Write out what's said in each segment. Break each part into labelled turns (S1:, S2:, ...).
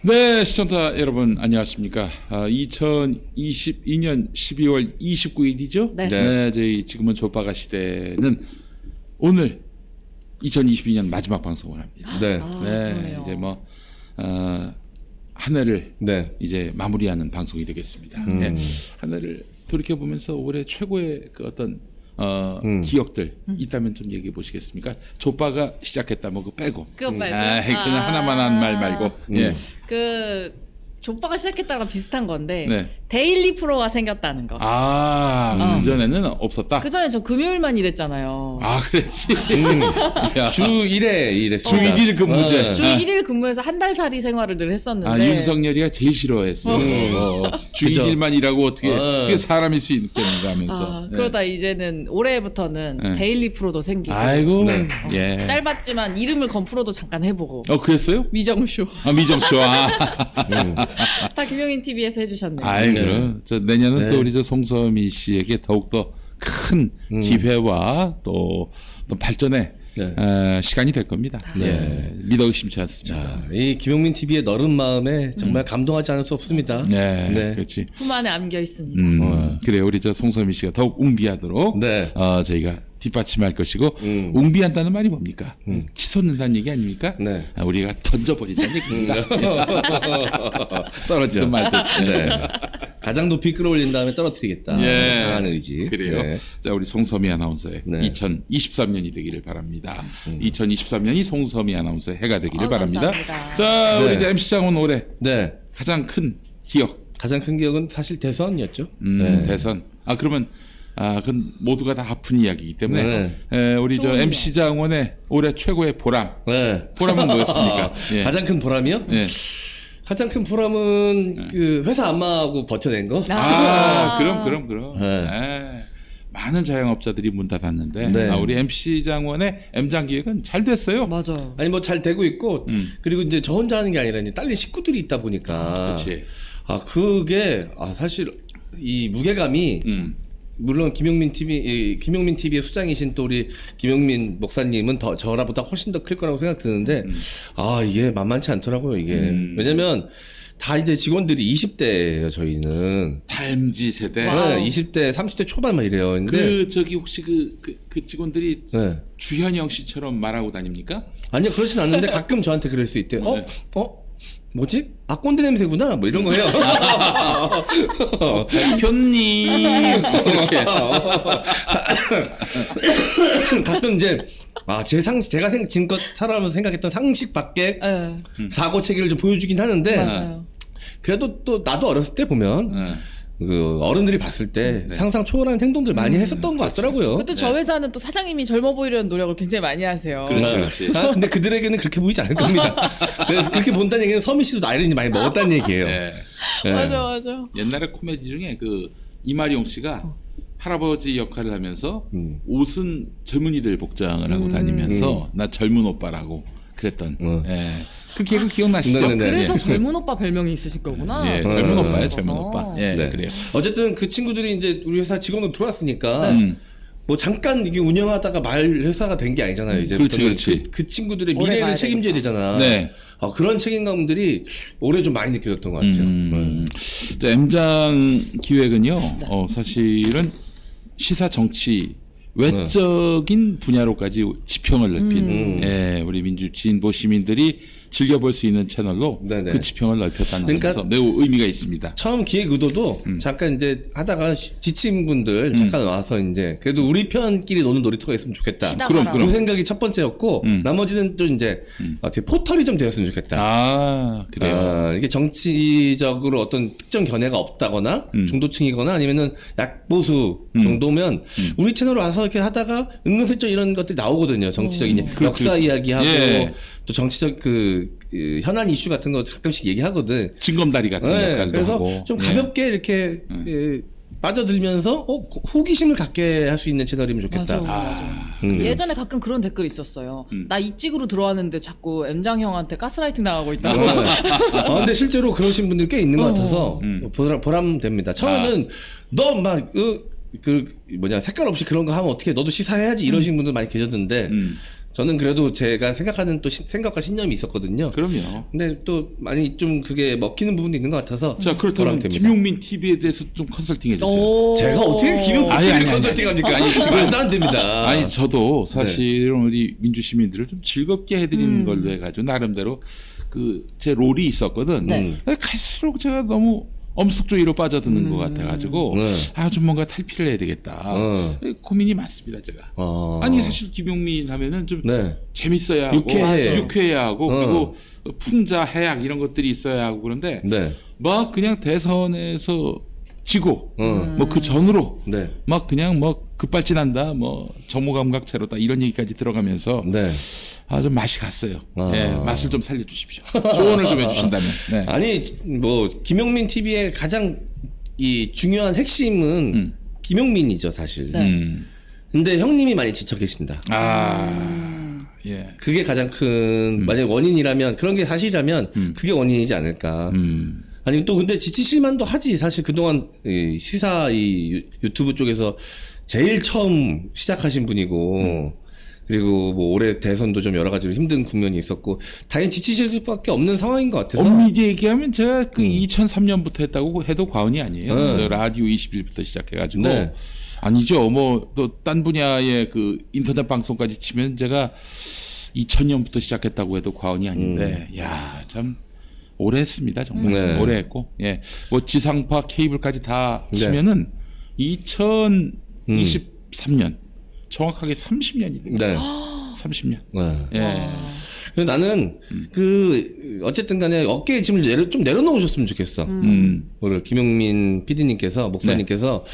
S1: 네, 시청자 여러분 안녕하십니까? 2022년 12월 29일이죠?
S2: 네.
S1: 네, 저희 지금은 조빠가 시대는 오늘 2022년 마지막 방송을 합니다.
S3: 네.
S1: 네,
S2: 그러네요.
S1: 이제 뭐 한 해를
S3: 네.
S1: 이제 마무리하는 방송이 되겠습니다. 네, 한 해를 돌이켜 보면서 올해 최고의 그 어떤 기억들 있다면 좀 얘기해 보시겠습니까? 조빠가 시작했다 뭐 그거 빼고.
S2: 그거 말고.
S1: 그냥 하나만 한 말 말고. 예.
S2: 그 조빠가 시작했다랑 비슷한 건데
S1: 네.
S2: 데일리 프로가 생겼다는 거.
S1: 그전에는 없었다.
S2: 그 전에 저 금요일만 일했잖아요.
S1: 그랬지. 야.
S3: 주 1회
S1: 주
S3: 일했습니다.
S1: 1일 근무제.
S2: 주 1일 근무해서 한 달 살이 생활을 늘 했었는데
S1: 윤석열이가 제일 싫어했어. 주
S3: 그죠.
S1: 1일만 일하고 어떻게
S3: 어.
S1: 그게 사람일 수 있겠는가 하면서.
S2: 그러다 이제는 올해부터는
S1: 네.
S2: 데일리 프로도 생기고
S1: 아이고.
S3: 네.
S1: 예.
S2: 짧았지만 이름을 건 프로도 잠깐 해보고
S1: 그랬어요?
S2: 미정쇼
S1: 미정쇼.
S2: 다 김용인 TV에서 해주셨네요.
S1: 아이고.
S3: 네.
S1: 저 내년은
S3: 네.
S1: 또 우리 저 송서미 씨에게 더욱더 큰 기회와 또 발전의
S3: 네.
S1: 시간이 될 겁니다. 예. 믿어 의심치 않습니다.
S3: 자, 이 김용민 TV의 너른 마음에 정말 감동하지 않을 수 없습니다.
S1: 네,
S3: 네.
S1: 그렇지.
S2: 품 안에 안겨 있습니다.
S1: 그래 우리 저 송서미 씨가 더욱 웅비하도록
S3: 네.
S1: 저희가 뒷받침할 것이고 웅비한다는 말이 뭡니까? 치솟는다는 얘기 아닙니까?
S3: 네.
S1: 우리가 던져버린다는 얘기입니다. 떨어지든 말든.
S3: 네. 가장 높이 끌어올린 다음에 떨어뜨리겠다.
S1: 예.
S3: 강한 의지.
S1: 그래요.
S3: 네.
S1: 자, 우리 송서미 아나운서의
S3: 네.
S1: 2023년이 되기를 바랍니다. 2023년이 송서미 아나운서의 해가 되기를 바랍니다.
S2: 감사합니다.
S1: 자, 우리
S3: 네.
S1: 이제 MC장은 올해
S3: 네.
S1: 가장 큰 기억,
S3: 가장 큰 기억은 사실 대선이었죠.
S1: 대선. 그러면 그건 모두가 다 아픈 이야기이기 때문에 우리 저
S2: 좋은
S1: MC 장원의 올해 최고의 보람.
S3: 네.
S1: 보람은 뭐였습니까? 예.
S3: 가장 큰 보람이요?
S1: 예.
S3: 가장 큰 보람은 그 회사 안마하고 버텨낸 거.
S1: 그럼.
S3: 네.
S1: 예. 많은 자영업자들이 문 닫았는데
S3: 네.
S1: 우리 MC 장원의 M장 기획은 잘 됐어요.
S2: 맞아.
S3: 아니 뭐 잘 되고 있고 그리고 이제 저 혼자 하는 게 아니라 이제 딸린 식구들이 있다 보니까
S1: 그렇지.
S3: 그게 사실 이 무게감이 물론 김용민 TV의 수장이신 또 우리 김용민 목사님은 더 저라보다 훨씬 더 클 거라고 생각 드는데 이게 만만치 않더라고요 이게. 왜냐면 다 이제 직원들이 20대예요 저희는.
S1: 다 MZ 세대.
S2: 와우.
S3: 네, 20대 30대 초반 막 이래요. 근데
S1: 그 저기 혹시 그 직원들이
S3: 네.
S1: 주현영 씨처럼 말하고 다닙니까?
S3: 아니요 그렇진 않는데 가끔 저한테 그럴 수 있대요.
S1: 네.
S3: 뭐지? 꼰대 냄새구나 뭐 이런 거예요.
S1: 대표님 이렇게.
S3: 가끔 이제 제가 지금껏 살아가면서 생각했던 상식 밖에
S2: 네.
S3: 사고 체계를 좀 보여주긴 하는데
S2: 맞아요.
S3: 그래도 또 나도 어렸을 때 보면 그 어른들이 봤을 때 상상 초월한 행동들 많이 했었던 것 같더라고요.
S2: 그것도 저 회사는 또 사장님이 젊어 보이려는 노력을 굉장히 많이 하세요.
S1: 그렇지.
S3: 근데 그들에게는 그렇게 보이지 않을 겁니다. 그래서 그렇게 본다는 얘기는 서민 씨도 나이를 이제 많이 먹었다는 얘기예요.
S1: 네.
S3: 네.
S2: 맞아.
S1: 옛날에 코미디 중에 그 이마리용 씨가 할아버지 역할을 하면서 옷은 젊은이들 복장을 하고 다니면서 나 젊은 오빠라고 그랬던. 예. 그 개그 기억나시죠?
S3: 네네네.
S2: 그래서 젊은 오빠 별명이 있으신 거구나.
S1: 예, 젊은 오빠예요,
S2: 있어서.
S1: 젊은 오빠. 예,
S3: 네.
S1: 그래요.
S3: 어쨌든 그 친구들이 이제 우리 회사 직원으로 들어왔으니까
S1: 네.
S3: 뭐 잠깐 이게 운영하다가 말 회사가 된 게 아니잖아요. 이제
S1: 그렇지.
S3: 그 친구들의
S2: 오래
S3: 미래를
S2: 가야
S3: 책임져야 되잖아.
S1: 네.
S3: 그런 책임감들이 올해 좀 많이 느껴졌던 것 같아요.
S1: 자, M장 기획은요, 사실은 시사 정치 외적인 분야로까지 지평을 넓힌 우리 민주 진보 시민들이 즐겨볼 수 있는 채널로
S3: 네네.
S1: 그 지평을 넓혔다는
S3: 그러니까
S1: 점에서 매우 의미가 있습니다.
S3: 처음 기획 의도도 잠깐 이제 하다가 지친 분들 잠깐 와서 이제 그래도 우리 편끼리 노는 놀이터가 있으면 좋겠다.
S2: 시다
S1: 그럼,
S2: 가라.
S3: 그 생각이 첫 번째였고 나머지는 또 이제 어떻게 포털이 좀 되었으면 좋겠다.
S1: 그래요.
S3: 이게 정치적으로 어떤 특정 견해가 없다거나 중도층이거나 아니면은 약보수 정도면 우리 채널 와서 이렇게 하다가 은근슬쩍 이런 것들이 나오거든요. 정치적인 역사 이야기하고
S1: 예.
S3: 또 정치적 그 현안 이슈 같은 거 가끔씩 얘기하거든.
S1: 징검다리 같은 역할도
S3: 그래서
S1: 하고.
S3: 좀 가볍게 이렇게 빠져들면서 호기심을 갖게 할 수 있는 채널이면 좋겠다.
S2: 맞아. 예전에 가끔 그런 댓글이 있었어요. 나 이찍으로 들어왔는데 자꾸 M장 형한테 가스라이팅 당하고 있다고.
S3: 근데 실제로 그러신 분들 꽤 있는 것 같아서 보람됩니다. 처음에는 너 막 색깔 없이 그런 거 하면 어떻게 너도 시사해야지 이러신 분들 많이 계셨는데 저는 그래도 제가 생각하는 또 생각과 신념이 있었거든요.
S1: 그럼요.
S3: 근데 또 많이 좀 그게 먹히는 부분이 있는 것 같아서.
S1: 자, 그렇다면
S3: 됩니다.
S1: 김용민 TV에 대해서 좀 컨설팅 해주세요.
S2: 오.
S3: 제가 어떻게 김용민
S1: 아니,
S3: TV를
S1: 아니,
S3: 컨설팅합니까? 아니, 지금 말도 안 됩니다.
S1: 아니 저도 사실 우리 민주 시민들을 좀 즐겁게 해드리는 걸로 해가지고 나름대로 그 제 롤이 있었거든.
S2: 네.
S1: 근데 갈수록 제가 너무 엄숙주의로 빠져드는 것 같아가지고
S3: 네.
S1: 좀 뭔가 탈피를 해야 되겠다. 고민이 많습니다 제가. 아니 사실 김용민 하면은 좀
S3: 네.
S1: 재밌어야 하고
S3: 유쾌해.
S1: 유쾌해야 하고 그리고 풍자 해악 이런 것들이 있어야 하고 그런데
S3: 네.
S1: 막 그냥 대선에서 지고 뭐 그 전으로
S3: 네.
S1: 막 그냥 뭐 급발진한다 뭐 정모감각체로다 이런 얘기까지 들어가면서
S3: 네.
S1: 좀 맛이 갔어요.
S3: 아.
S1: 예, 맛을 좀 살려주십시오. 조언을 좀 해주신다면. 네.
S3: 아니 뭐 김용민 TV의 가장 이 중요한 핵심은 김용민이죠 사실. 근데 형님이 많이 지쳐 계신다.
S1: 예.
S3: 그게 가장 큰 만약 원인이라면 그런 게 사실이라면 그게 원인이지 않을까. 아니 또 근데 지치실만도 하지 사실 그동안 이 시사 이 유튜브 쪽에서 제일 처음 시작하신 분이고 그리고 뭐 올해 대선도 좀 여러 가지로 힘든 국면이 있었고 당연히 지치실 수밖에 없는 상황인 것 같아서.
S1: 엄밀히 얘기하면 제가 그 2003년부터 했다고 해도 과언이 아니에요. 라디오 21부터 시작해가지고
S3: 네.
S1: 아니죠. 뭐 또 딴 분야의 그 인터넷 방송까지 치면 제가 2000년부터 시작했다고 해도 과언이 아닌데, 야 참. 오래 했습니다, 정말.
S3: 네.
S1: 오래 했고, 예. 뭐 지상파 케이블까지 다
S3: 네.
S1: 치면은 2023년, 정확하게 30년이 돼요.
S3: 네.
S1: 30년.
S3: 네.
S1: 예.
S3: 그래서 나는 그 어쨌든 간에 어깨에 짐을 좀 내려놓으셨으면 좋겠어. 오늘 김용민 PD님께서 목사님께서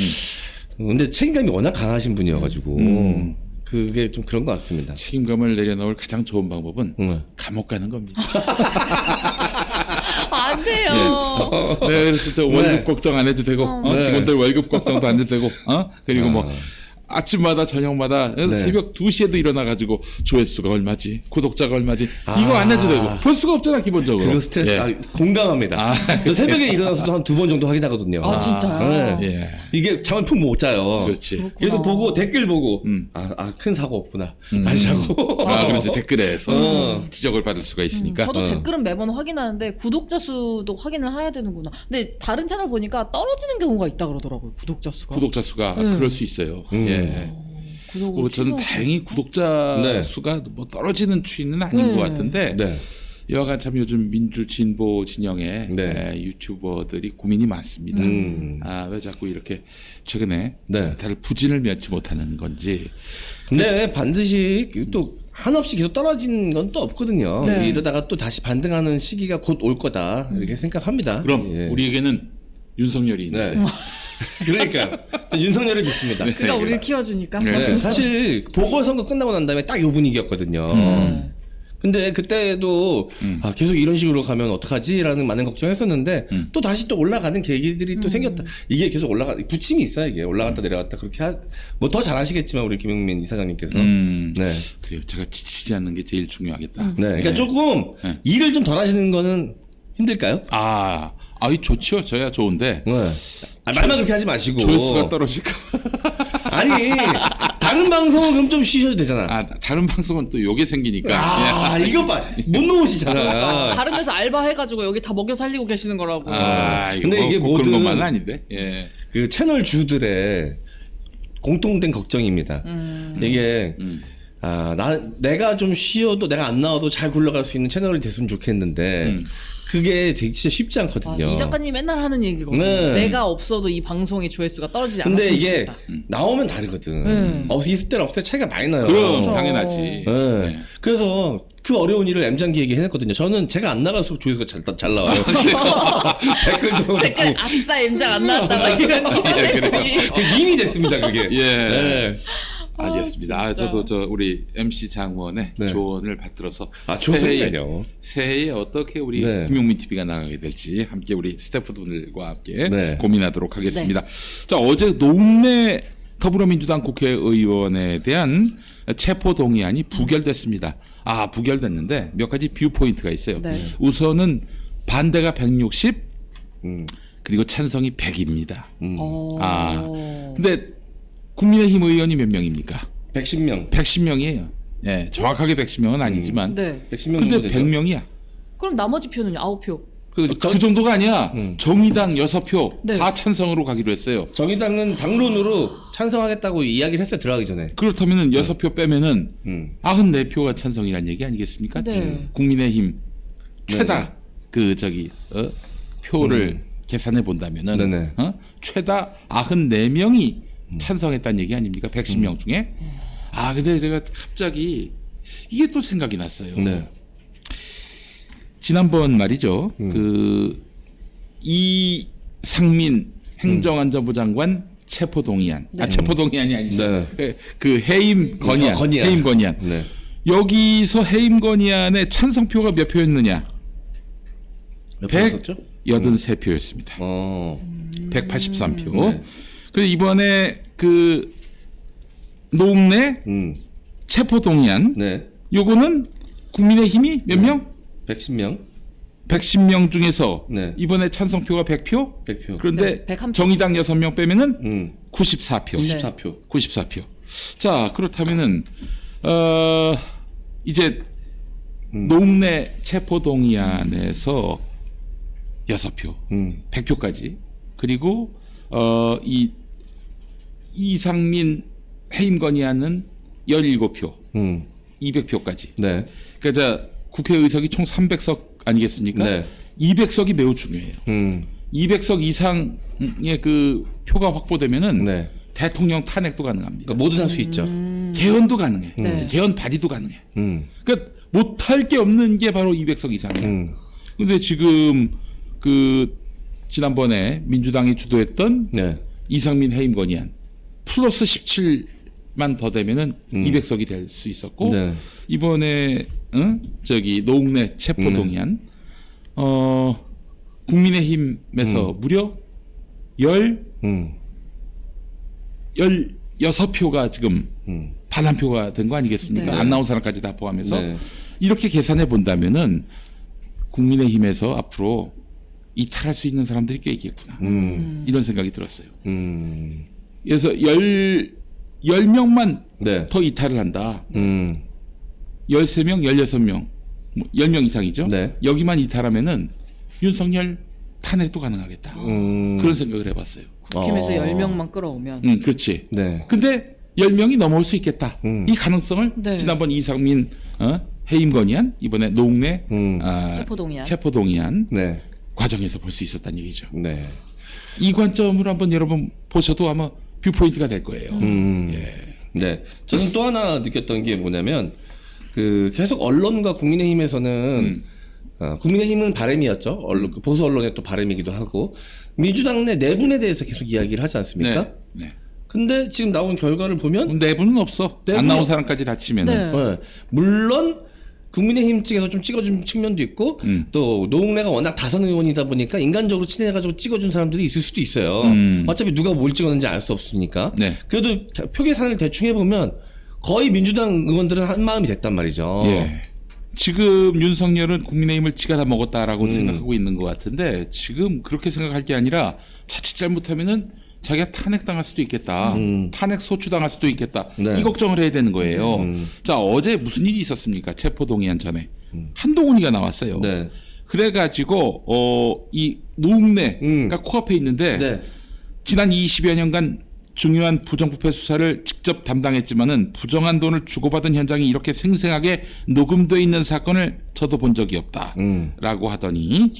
S3: 근데 책임감이 워낙 강하신 분이어가지고 그게 좀 그런 것 같습니다.
S1: 책임감을 내려놓을 가장 좋은 방법은 감옥 가는 겁니다.
S2: 안 돼요.
S1: 네, 그래서 저 월급 걱정 안 해도 되고,
S3: 네.
S1: 직원들 월급 걱정도 안 해도 되고, 그리고 뭐 아침마다 저녁마다
S3: 네.
S1: 새벽 2시에도 일어나가지고 조회수가 얼마지, 구독자가 얼마지, 이거 안 해도 되고 볼 수가 없잖아 기본적으로.
S3: 그거 스트레스
S1: 예.
S3: 공감합니다. 저 새벽에 일어나서도 한 2번 정도 확인하거든요.
S2: 아, 진짜요?
S3: 네.
S1: 예.
S3: 이게 잠을 푹 못 자요.
S1: 그렇지.
S3: 그래서 보고 댓글 보고 큰 사고 없구나. 안 자고.
S1: 그렇지 댓글에서 지적을 받을 수가 있으니까.
S2: 저도 댓글은 매번 확인하는데 구독자 수도 확인을 해야 되는구나. 근데 다른 채널 보니까 떨어지는 경우가 있다 그러더라고요. 구독자 수가.
S1: 구독자 수가 그럴 수 있어요. 예.
S2: 구독을
S1: 저는
S2: 취소하고.
S1: 다행히 구독자
S3: 네.
S1: 수가 뭐 떨어지는 추이는 아닌 것 같은데
S3: 네.
S1: 여하간 참 요즘 민주 진보 진영의
S3: 네.
S1: 유튜버들이 고민이 많습니다. 왜 자꾸 이렇게 최근에
S3: 네.
S1: 다들 부진을 면치 못하는 건지.
S3: 근데 반드시 또 한없이 계속 떨어지는 건 또 없거든요.
S2: 네.
S3: 이러다가 또 다시 반등하는 시기가 곧 올 거다. 이렇게 생각합니다.
S1: 그럼
S3: 예.
S1: 우리에게는 윤석열이 있는데.
S3: 네. 그러니까 윤석열을 믿습니다.
S2: 그가 우리를 키워주니까.
S1: 네.
S3: 네, 사실 보궐선거 끝나고 난 다음에 딱 요 분위기였거든요. 근데 그때도 계속 이런 식으로 가면 어떡하지라는 많은 걱정했었는데 또 다시 또 올라가는 계기들이 또 생겼다. 이게 계속 부침이 있어요. 이게 올라갔다 내려갔다 그렇게 뭐 더 잘하시겠지만 우리 김용민 이사장님께서 네.
S1: 그래요. 제가 지치지 않는 게 제일 중요하겠다.
S3: 네, 그러니까 조금 일을 좀 덜 하시는 거는 힘들까요?
S1: 이 좋죠. 저야 좋은데.
S3: 네. 말만 그렇게 하지 마시고
S1: 조회수가 떨어질까.
S3: 아니 다른 방송은 그럼 좀 쉬셔도 되잖아.
S1: 다른 방송은 또 요게 생기니까.
S3: 이거 봐. 못 놓으시잖아.
S2: 다른 데서 알바 해가지고 여기 다 먹여 살리고 계시는 거라고.
S3: 근데 이게
S1: 꼭
S3: 모든
S1: 그런 것만은 아닌데. 예.
S3: 그 채널 주들의 공통된 걱정입니다. 이게 내가 좀 쉬어도 내가 안 나와도 잘 굴러갈 수 있는 채널이 됐으면 좋겠는데 그게 되게 진짜 쉽지 않거든요.
S2: 이 작가님 맨날 하는 얘기거든요.
S3: 네.
S2: 내가 없어도 이 방송의 조회수가 떨어지지
S3: 근데
S2: 않았으면
S3: 이게
S2: 좋겠다.
S3: 나오면 다르거든. 있을 때랑 없을 때 차이가 많이 나요.
S1: 그럼
S2: 그렇죠.
S1: 당연하지.
S3: 네.
S1: 예.
S3: 그래서 그 어려운 일을 M장기에게 해냈거든요. 저는 제가 안 나갈수록 조회수가 잘 나와요. 댓글도
S2: 댓글에 아싸 M장 안 나왔다가 이런 거.
S3: 그 밈이 됐습니다. 그게.
S1: 예.
S3: 네.
S1: 알겠습니다.
S2: 진짜.
S1: 저도 우리 MC 장원의
S3: 네.
S1: 조언을 받들어서
S3: 조언이요.
S1: 새해에 어떻게 우리
S3: 네.
S1: 김용민 TV가 나가게 될지 함께 우리 스태프분들과 함께
S3: 네.
S1: 고민하도록 하겠습니다. 자, 어제 노웅래 더불어민주당 국회의원에 대한 체포 동의안이 부결됐습니다. 부결됐는데 몇 가지 뷰 포인트가 있어요.
S2: 네.
S1: 우선은 반대가 160, 그리고 찬성이 100입니다. 근데 국민의힘 의원이 몇 명입니까?
S3: 110명.
S1: 110명이에요. 예, 정확하게 110명은 아니지만.
S2: 네.
S3: 110명
S1: 근데
S3: 정도 되죠.
S1: 100명이야.
S2: 그럼 나머지 표는요? 9표.
S3: 그
S1: 그 정도가 아니야. 정의당 6표
S2: 네.
S1: 다 찬성으로 가기로 했어요.
S3: 정의당은 당론으로 찬성하겠다고 이야기를 했어요. 들어가기 전에.
S1: 그렇다면은 6표 빼면은
S3: 음.
S1: 94표가 찬성이란 얘기 아니겠습니까?
S2: 네.
S1: 국민의힘 최다
S3: 네.
S1: 표를 계산해 본다면은
S3: 네네.
S1: 최다 94명이 찬성했다는 얘기 아닙니까? 110명 중에. 아, 근데 제가 갑자기 이게 또 생각이 났어요.
S3: 네.
S1: 지난번 말이죠. 이상민 행정안전부 장관 체포동의안.
S2: 네.
S1: 체포동의안이 아니죠.
S3: 네.
S1: 그 해임 건의안.
S3: 건의안.
S1: 해임 건의안.
S3: 네.
S1: 여기서 해임 건의안에 찬성표가 몇 표였느냐?
S3: 몇 표였었죠?
S1: 183표였습니다. 183표.
S3: 네.
S1: 그래서 이번에 그 노웅래 체포동의안
S3: 네.
S1: 요거는 국민의힘이 몇 명?
S3: 110명.
S1: 110명 중에서
S3: 네.
S1: 이번에 찬성표가 100표?
S3: 100표.
S1: 그런데
S2: 네, 101표.
S1: 정의당 6명 빼면은 94표.
S3: 94표.
S1: 94표. 자, 그렇다면은 이제 노웅래 체포동의안에서 6표, 100표까지. 그리고 이 이상민 해임 건의안은 17표, 200표까지.
S3: 네.
S1: 그러니까 자, 국회의석이 총 300석 아니겠습니까?
S3: 네.
S1: 200석이 매우 중요해요. 200석 이상의 그 표가 확보되면은
S3: 네.
S1: 대통령 탄핵도 가능합니다.
S3: 그러니까 뭐든 할 수 있죠.
S1: 개헌도 가능해.
S2: 네.
S1: 개헌 발의도 가능해.
S3: 음.
S1: 그러니까 못할 게 없는 게 바로 200석 이상이야. 근데 지금 그 지난번에 민주당이 주도했던
S3: 네.
S1: 이상민 해임 건의안 플러스 17만 더 되면은 200석이 될 수 있었고
S3: 네.
S1: 이번에 저기 노웅래 체포동의안 국민의힘에서 무려 16표가 지금 반환표가 된 거 아니겠습니까?
S2: 네.
S1: 안 나온 사람까지 다 포함해서
S3: 네.
S1: 이렇게 계산해 본다면은 국민의힘에서 앞으로 이탈할 수 있는 사람들이 꽤 있겠구나. 이런 생각이 들었어요. 그래서 10명만
S3: 네.
S1: 더 이탈을 한다. 13명, 16명, 뭐 10명 이상이죠.
S3: 네.
S1: 여기만 이탈하면은 윤석열 탄핵도 가능하겠다. 그런 생각을 해봤어요.
S2: 국힘에서 10명만 끌어오면.
S1: 그렇지.
S3: 네.
S1: 근데 10명이 넘어올 수 있겠다. 이 가능성을
S2: 네.
S1: 지난번 이상민 해임 건의안, 이번에 노웅래 체포동의안
S3: 네.
S1: 과정에서 볼 수 있었다는 얘기죠.
S3: 네.
S1: 이 관점으로 한번 여러분 보셔도 아마 뷰포인트가 될 거예요.
S3: 네. 저는 또 하나 느꼈던 게 뭐냐면 그 계속 언론과 국민의힘에서는 국민의힘은 바람이었죠. 언론, 보수 언론의 또 바람이기도 하고 민주당 내 내분에 대해서 계속 이야기를 하지 않습니까?
S1: 네. 네.
S3: 근데 지금 나온 결과를 보면
S1: 내부는 없어. 안 나온 사람까지 다치면은.
S2: 네.
S3: 네. 물론 국민의힘 측에서 좀 찍어준 측면도 있고 또 노웅래가 워낙 다선 의원이다 보니까 인간적으로 친해가지고 찍어준 사람들이 있을 수도 있어요. 어차피 누가 뭘 찍었는지 알 수 없으니까.
S1: 네.
S3: 그래도 표 계산을 대충 해보면 거의 민주당 의원들은 한 마음이 됐단 말이죠.
S1: 예. 지금 윤석열은 국민의힘을 지가 다 먹었다라고 생각하고 있는 것 같은데 지금 그렇게 생각할 게 아니라 자칫 잘못하면은 자기가 탄핵당할 수도 있겠다. 탄핵 소추당할 수도 있겠다.
S3: 네.
S1: 이 걱정을 해야 되는 거예요. 자, 어제 무슨 일이 있었습니까? 체포동의안 전에. 한동훈이가 나왔어요.
S3: 네.
S1: 그래가지고 이 노웅래가 코앞에 있는데
S3: 네.
S1: 지난 20여 년간 중요한 부정부패 수사를 직접 담당했지만은 부정한 돈을 주고받은 현장이 이렇게 생생하게 녹음돼 있는 사건을 저도 본 적이 없다라고 하더니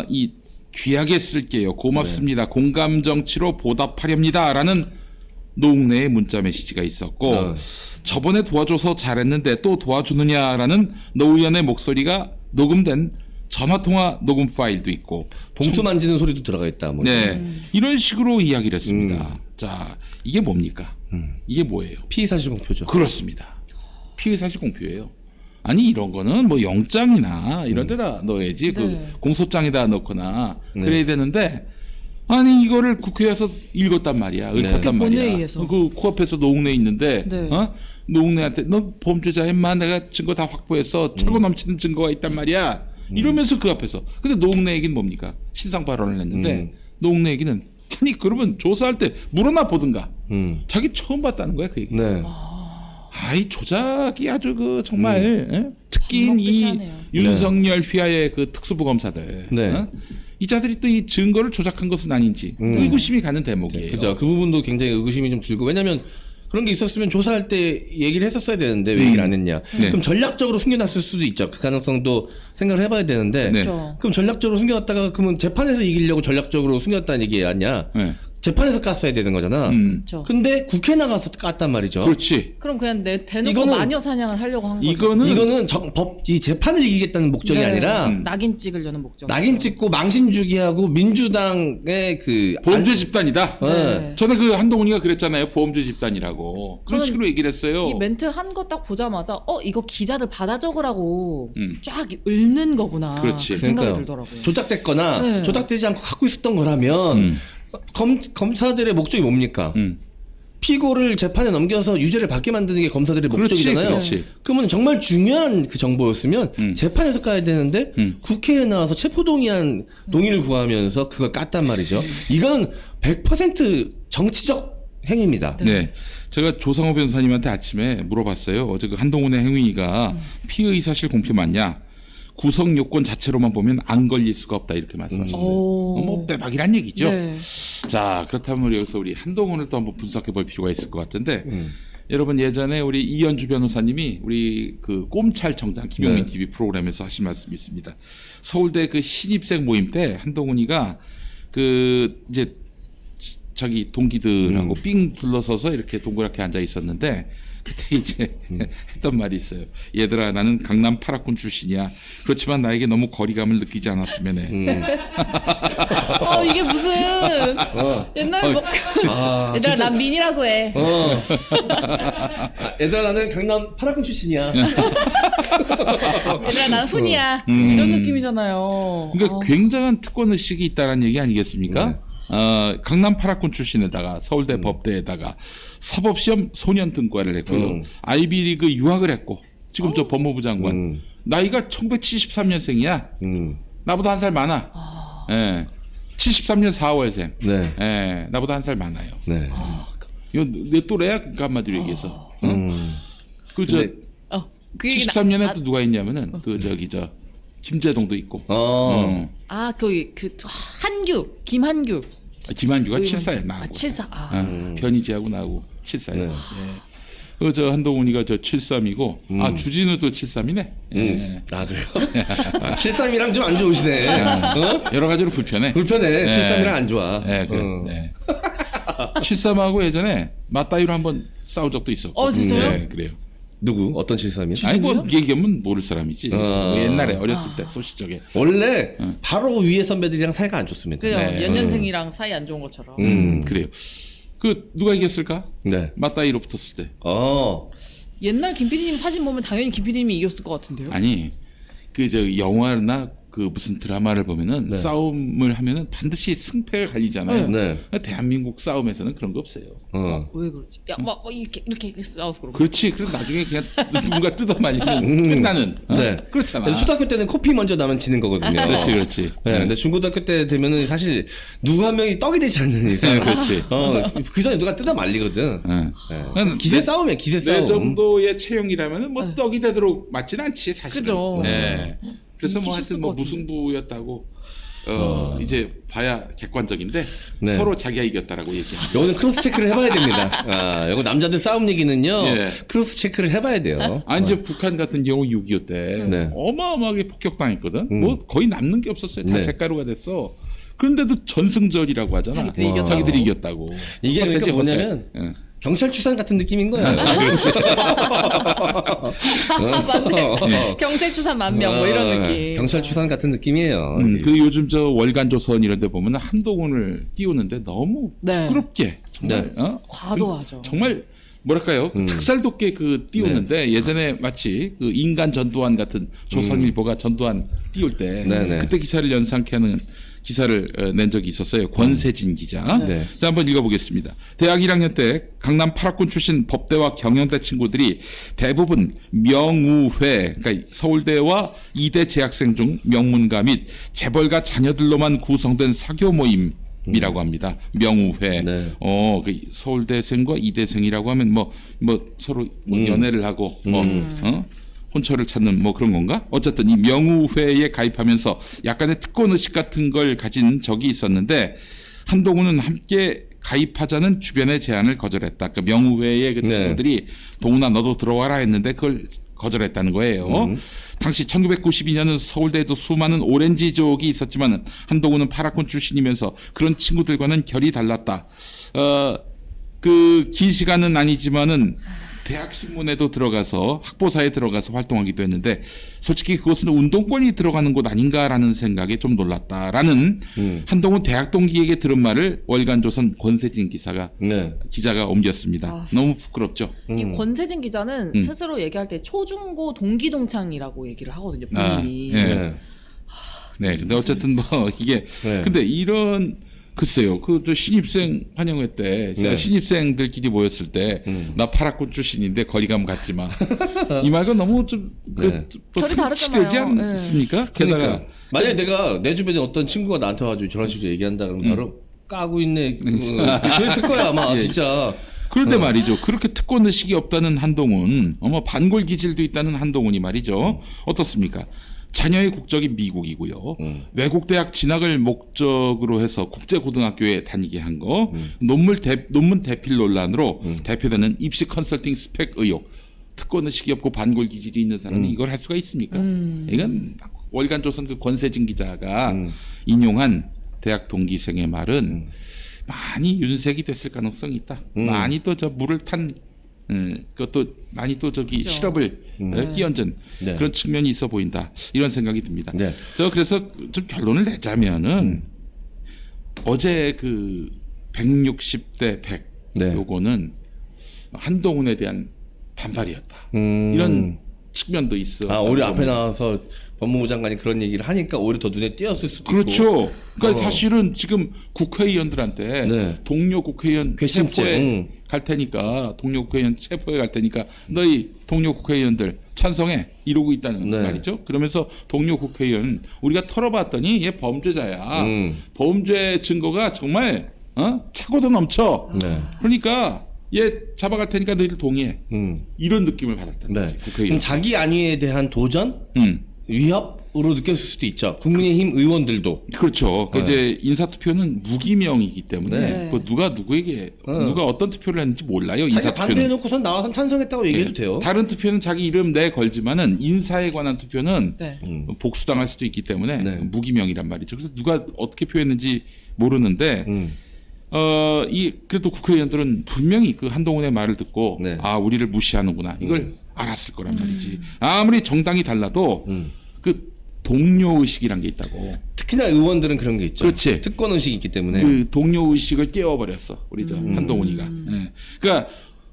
S1: 이 귀하게 쓸게요. 고맙습니다.
S3: 네.
S1: 공감 정치로 보답하렵니다라는 노웅래의 문자 메시지가 있었고 저번에 도와줘서 잘했는데 또 도와주느냐라는 노 의원의 목소리가 녹음된 전화통화 녹음 파일도 있고
S3: 봉투 만지는 소리도 들어가 있다. 뭐.
S1: 네. 이런 식으로 이야기를 했습니다. 자, 이게 뭡니까? 이게 뭐예요?
S3: 피의사실 공표죠.
S1: 그렇습니다. 피의사실 공표예요. 아니 이런 거는 뭐 영장이나 이런 데다 넣어야지.
S2: 네.
S1: 그 공소장에다 넣거나 그래야 되는데 아니 이거를 국회에서 읽었단 말이야. 읊었단 말이야.
S2: 본회의에서.
S1: 그 코앞에서 노웅래 있는데
S2: 네.
S1: 노웅래한테 너 범죄자 임마 내가 증거 다 확보했어. 차고 넘치는 증거가 있단 말이야. 이러면서 그 앞에서. 근데 노웅래 얘기는 뭡니까? 신상 발언을 했는데 노웅래 얘기는 아니 그러면 조사할 때 물어나 보든가. 자기 처음 봤다는 거야 그 얘기.
S3: 네.
S1: 아이 조작이 아주 그 정말 특히 이
S2: 무시하네요.
S1: 윤석열 휘하의 그 특수부 검사들
S3: 네.
S1: 이 자들이 또 이 증거를 조작한 것은 아닌지 의구심이 가는 대목이에요.
S3: 그죠. 그 부분도 굉장히 의구심이 좀 들고 왜냐면 그런 게 있었으면 조사할 때 얘기를 했었어야 되는데 왜 얘기를 안 했냐.
S1: 네.
S3: 그럼 전략적으로 숨겨놨을 수도 있죠. 그 가능성도 생각을 해봐야 되는데
S1: 네.
S2: 그렇죠.
S3: 그럼 전략적으로 숨겨놨다가 그러면 재판에서 이기려고 전략적으로 숨겼다는 얘기 아니야.
S1: 네.
S3: 재판에서 깠어야 되는 거잖아.
S2: 그렇죠.
S3: 근데 국회 나가서 깠단 말이죠.
S1: 그렇지.
S2: 그럼 그냥 대놓고 마녀 사냥을 하려고 한 거죠.
S3: 이거는 이 재판을 이기겠다는 목적이
S2: 네.
S3: 아니라
S2: 낙인 찍으려는 목적.
S3: 낙인 찍고 망신 주기하고 민주당의 그
S1: 보험주 집단이다.
S3: 네.
S1: 전에 그 한동훈이가 그랬잖아요. 보험주 집단이라고. 그런
S2: 저는
S1: 식으로 얘기를 했어요.
S2: 이 멘트 한 거 딱 보자마자 이거 기자들 받아 적으라고
S1: 음.
S2: 쫙 읊는 거구나.
S1: 그렇지.
S2: 그 생각이
S3: 그러니까요.
S2: 들더라고요.
S3: 조작됐거나
S2: 네.
S3: 조작되지 않고 갖고 있었던 거라면 검사들의 목적이 뭡니까? 피고를 재판에 넘겨서 유죄를 받게 만드는 게 검사들의 목적이잖아요.
S1: 그렇지.
S3: 그러면 정말 중요한 그 정보였으면 재판에서 까야 되는데 국회에 나와서 체포동의안 동의를 구하면서 그걸 깠단 말이죠. 이건 100% 정치적 행위입니다.
S1: 네. 제가 조상호 변호사님한테 아침에 물어봤어요. 어제 그 한동훈의 행위가 피의 사실 공표 맞냐? 구성 요건 자체로만 보면 안 걸릴 수가 없다 이렇게 말씀하셨어요. 뭐 빼박이란 얘기죠.
S2: 네.
S1: 자, 그렇다면 여기서 우리 한동훈을 또 한번 분석해 볼 필요가 있을 것 같은데 여러분 예전에 우리 이현주 변호사님이 우리 그 꼼찰청장 김용민
S3: 네.
S1: TV 프로그램에서 하신 말씀이 있습니다. 서울대 그 신입생 모임 때 한동훈이가 그 이제 자기 동기들하고 삥 둘러서서 이렇게 동그랗게 앉아 있었는데 그때 이제 했던 말이 있어요. 얘들아 나는 강남 8학군 출신이야. 그렇지만 나에게 너무 거리감을 느끼지 않았으면 해.
S2: 이게 무슨 옛날에 얘들아 난 민이라고 해.
S3: 얘들아 나는 강남 8학군 출신이야.
S2: 얘들아 난 훈이야. 이런 느낌이잖아요.
S1: 그러니까 굉장한 특권 의식이 있다는 얘기 아니겠습니까?
S3: 네.
S1: 강남 8학군 출신에다가 서울대 법대에다가 사법시험 소년 등과를 했고요. 아이비리그 유학을 했고 지금 저 법무부 장관 나이가 1973년생이야. 나보다 한 살 많아. 예. 73년 4월생.
S3: 네.
S1: 예. 나보다 한 살 많아요.
S3: 네.
S1: 이거 내 또래야 그러니까 한마디로 얘기해서. 그저
S3: 근데-
S2: 그 얘기
S1: 73년에 또 누가 있냐면은 그 저기 저 김재동도 있고.
S2: 그 한규 김한규
S1: 김한규가 74야 나하고.
S2: 74.
S1: 변희재하고 나하고 74야.
S3: 네.
S1: 예. 저 한동훈이가 저 73이고 주진우도 73이네. 예.
S3: 아 그래요? 73이랑 좀 안 좋으시네.
S1: 여러 가지로 불편해.
S3: 불편해. 73이랑 안 좋아.
S1: 네, 그래. 네. 73하고 예전에 맞다이로 한번 싸운 적도 있었고.
S2: 진짜요?
S1: 네, 그래요.
S3: 누구? 어떤 73이요?
S1: 아니 뭐 얘기하면 모를 사람이지. 뭐 옛날에 어렸을 때 소시적에.
S3: 원래 바로 위에 선배들이랑 사이가 안 좋습니다.
S2: 그죠?
S1: 네.
S2: 연년생이랑 사이 안 좋은 것처럼.
S1: 그래요. 그 누가 이겼을까?
S3: 네.
S1: 맞다이로 붙었을 때.
S2: 옛날 김 PD님 사진 보면 당연히 김 PD님이 이겼을 것 같은데요.
S1: 아니 그 저 영화나 그 무슨 드라마를 보면은
S3: 네.
S1: 싸움을 하면은 반드시 승패가 갈리잖아요.
S3: 네.
S1: 대한민국 싸움에서는 그런 거 없어요.
S2: 왜 그러지? 막 이렇게 싸워서 그러고.
S1: 그렇지. 그래서 나중에 그냥 누군가 뜯어말리면 끝나는.
S3: 네.
S1: 그렇잖아.
S3: 초등학교 때는 코피 먼저 나면 지는 거거든요.
S1: 그렇지, 그렇지.
S3: 네. 근데 중고등학교 때 되면은 사실 누구 한 명이 떡이 되지 않는 이상.
S1: 그렇지.
S3: 그 전에 누가 뜯어 말리거든.
S1: 네.
S3: 네. 기세 싸움이야, 기세 싸움.
S1: 내 정도의 체형이라면은 뭐 떡이 되도록 맞진 않지 사실은.
S2: 그죠.
S1: 네. 그래서 뭐
S2: 이기셨을
S1: 하여튼 뭐
S2: 것 같은데.
S1: 무승부였다고 이제 봐야 객관적인데
S3: 네.
S1: 서로 자기가 이겼다라고 얘기합니다.
S3: 요거는 크로스 체크를 해봐야 됩니다. 요거 남자들 싸움 얘기는요.
S1: 예.
S3: 크로스 체크를 해봐야 돼요.
S1: 아 이제 북한 같은 경우 6.25 때
S3: 네.
S1: 어마어마하게 폭격당했거든. 뭐 거의 남는 게 없었어요. 다
S3: 네.
S1: zet가루가 됐어. 그런데도 전승절이라고 하잖아.
S2: 자기들이 이겼다고.
S1: 자기들이 이겼다고.
S3: 이게
S1: 허세지,
S3: 그러니까
S1: 허세.
S3: 뭐냐면
S1: 예.
S3: 경찰 추산 같은 느낌인 거예요.
S2: 맞네. 경찰 추산 만명 뭐 이런 느낌.
S3: 경찰 추산 같은 느낌이에요.
S1: 그 요즘 저 월간조선 이런 데 보면 한동훈을 띄우는데 너무
S2: 네.
S1: 부끄럽게 정말
S3: 네.
S2: 과도하죠.
S1: 정말 뭐랄까요 탁살 돋게 그 띄우는데 예전에 마치 그 인간 전두환 같은 조선일보가 전두환 띄울 때
S3: 네네.
S1: 그때 기사를 연상케 하는 기사를 낸 적이 있었어요. 권세진 기자.
S3: 네.
S1: 자, 한번 읽어보겠습니다. 대학 1학년 때 강남 8학군 출신 법대와 경영대 친구들이 대부분 명우회, 그러니까 서울대와 이대 재학생 중 명문가 및 재벌가 자녀들로만 구성된 사교 모임 명우회이라고 합니다. 명우회.
S3: 네.
S1: 그 서울대생과 이대생이라고 하면 뭐 서로 뭐 연애를 하고 혼처를 찾는 뭐 그런 건가? 어쨌든 이 명우회에 가입하면서 약간의 특권 의식 같은 걸 가진 적이 있었는데 한동훈은 함께 가입하자는 주변의 제안을 거절했다. 그러니까 명우회의 그 친구들이 동훈아 너도 들어와라 했는데 그걸 거절했다는 거예요. 당시 1992년은 서울대에도 수많은 오렌지족이 있었지만 한동훈은 파라콘 출신이면서 그런 친구들과는 결이 달랐다. 그 긴 시간은 아니지만은 대학 신문에도 들어가서 학보사에 들어가서 활동하기도 했는데 솔직히 그것은 운동권이 들어가는 곳 아닌가라는 생각에 좀 놀랐다라는 한동훈 대학 동기에게 들은 말을 월간조선 권세진 기자가 옮겼습니다. 너무 부끄럽죠.
S2: 이 권세진 기자는 스스로 얘기할 때 초중고 동기동창이라고 얘기를 하거든요. 본인이.
S1: 네, 근데 어쨌든 뭐 이게 근데 이런 글쎄요, 저 신입생 환영회 때 신입생들끼리 모였을 때 나 파라콘 출신인데 거리감 갖지 마. 이 말과 너무 좀
S2: 결이 다르잖아요.
S1: 되지 않습니까?
S3: 그러니까
S1: 게다가
S3: 만약에 내가 내 주변에 어떤 친구가 나한테 와가지고 저런 식으로 얘기한다 그러면 바로 까고 있네. 그랬을 거야 아마 진짜.
S1: 그런데 말이죠. 그렇게 특권 의식이 없다는 한동훈, 반골 기질도 있다는 한동훈이 말이죠. 어떻습니까? 자녀의 국적이 미국이고요. 외국 대학 진학을 목적으로 해서 국제 고등학교에 다니게 한 거, 논문 대필 논란으로 대표되는 입시 컨설팅 스펙 의혹, 특권 의식이 없고 반골 기질이 있는 사람이 이걸 할 수가 있습니까? 이건 월간조선 그 권세진 기자가 인용한 대학 동기생의 말은 많이 윤색이 됐을 가능성이 있다. 많이 또 저 물을 탄 그것도 많이 또 저기
S2: 그렇죠.
S1: 실업을 끼얹은 그런 측면이 있어 보인다. 이런 생각이 듭니다. 저 그래서 좀 결론을 내자면은 어제 그 160대 100 요거는 한동훈에 대한 반발이었다. 이런 측면도 있어.
S3: 오히려 앞에 나와서 법무부 장관이 그런 얘기를 하니까 오히려 더 눈에 띄었을 수도
S1: 그렇죠.
S3: 있고.
S1: 그러니까 사실은 지금 국회의원들한테 동료 국회의원 체포에 갈 테니까 동료 국회의원 체포에 갈 테니까 너희 동료 국회의원들 찬성해 이러고 있다는 말이죠. 그러면서 동료 국회의원 우리가 털어봤더니 얘 범죄자야. 범죄 증거가 정말 차고도 넘쳐. 그러니까 얘 잡아갈 테니까 너희들 동의해. 이런 느낌을 받았다는 거지. 국회의원.
S3: 자기 안위에 대한 도전, 위협으로 느꼈을 수도 있죠. 국민의힘 의원들도.
S1: 그렇죠. 그 이제 인사투표는 무기명이기 때문에 그 누가 누구에게 누가 어떤 투표를 했는지 몰라요.
S3: 자기가
S1: 인사투표는.
S3: 반대해놓고선 나와서 찬성했다고 얘기해도 돼요.
S1: 다른 투표는 자기 이름 내 걸지만은 인사에 관한 투표는 복수당할 수도 있기 때문에 무기명이란 말이죠. 그래서 누가 어떻게 표했는지 모르는데 그래도 국회의원들은 분명히 그 한동훈의 말을 듣고 우리를 무시하는구나 이걸 알았을 거란 말이지. 아무리 정당이 달라도 그 동료 의식이란 게 있다고.
S3: 특히나 의원들은 그런 게 있죠.
S1: 그렇지.
S3: 특권 의식이 있기 때문에.
S1: 그 동료 의식을 깨워버렸어 우리 저 한동훈이가. 그러니까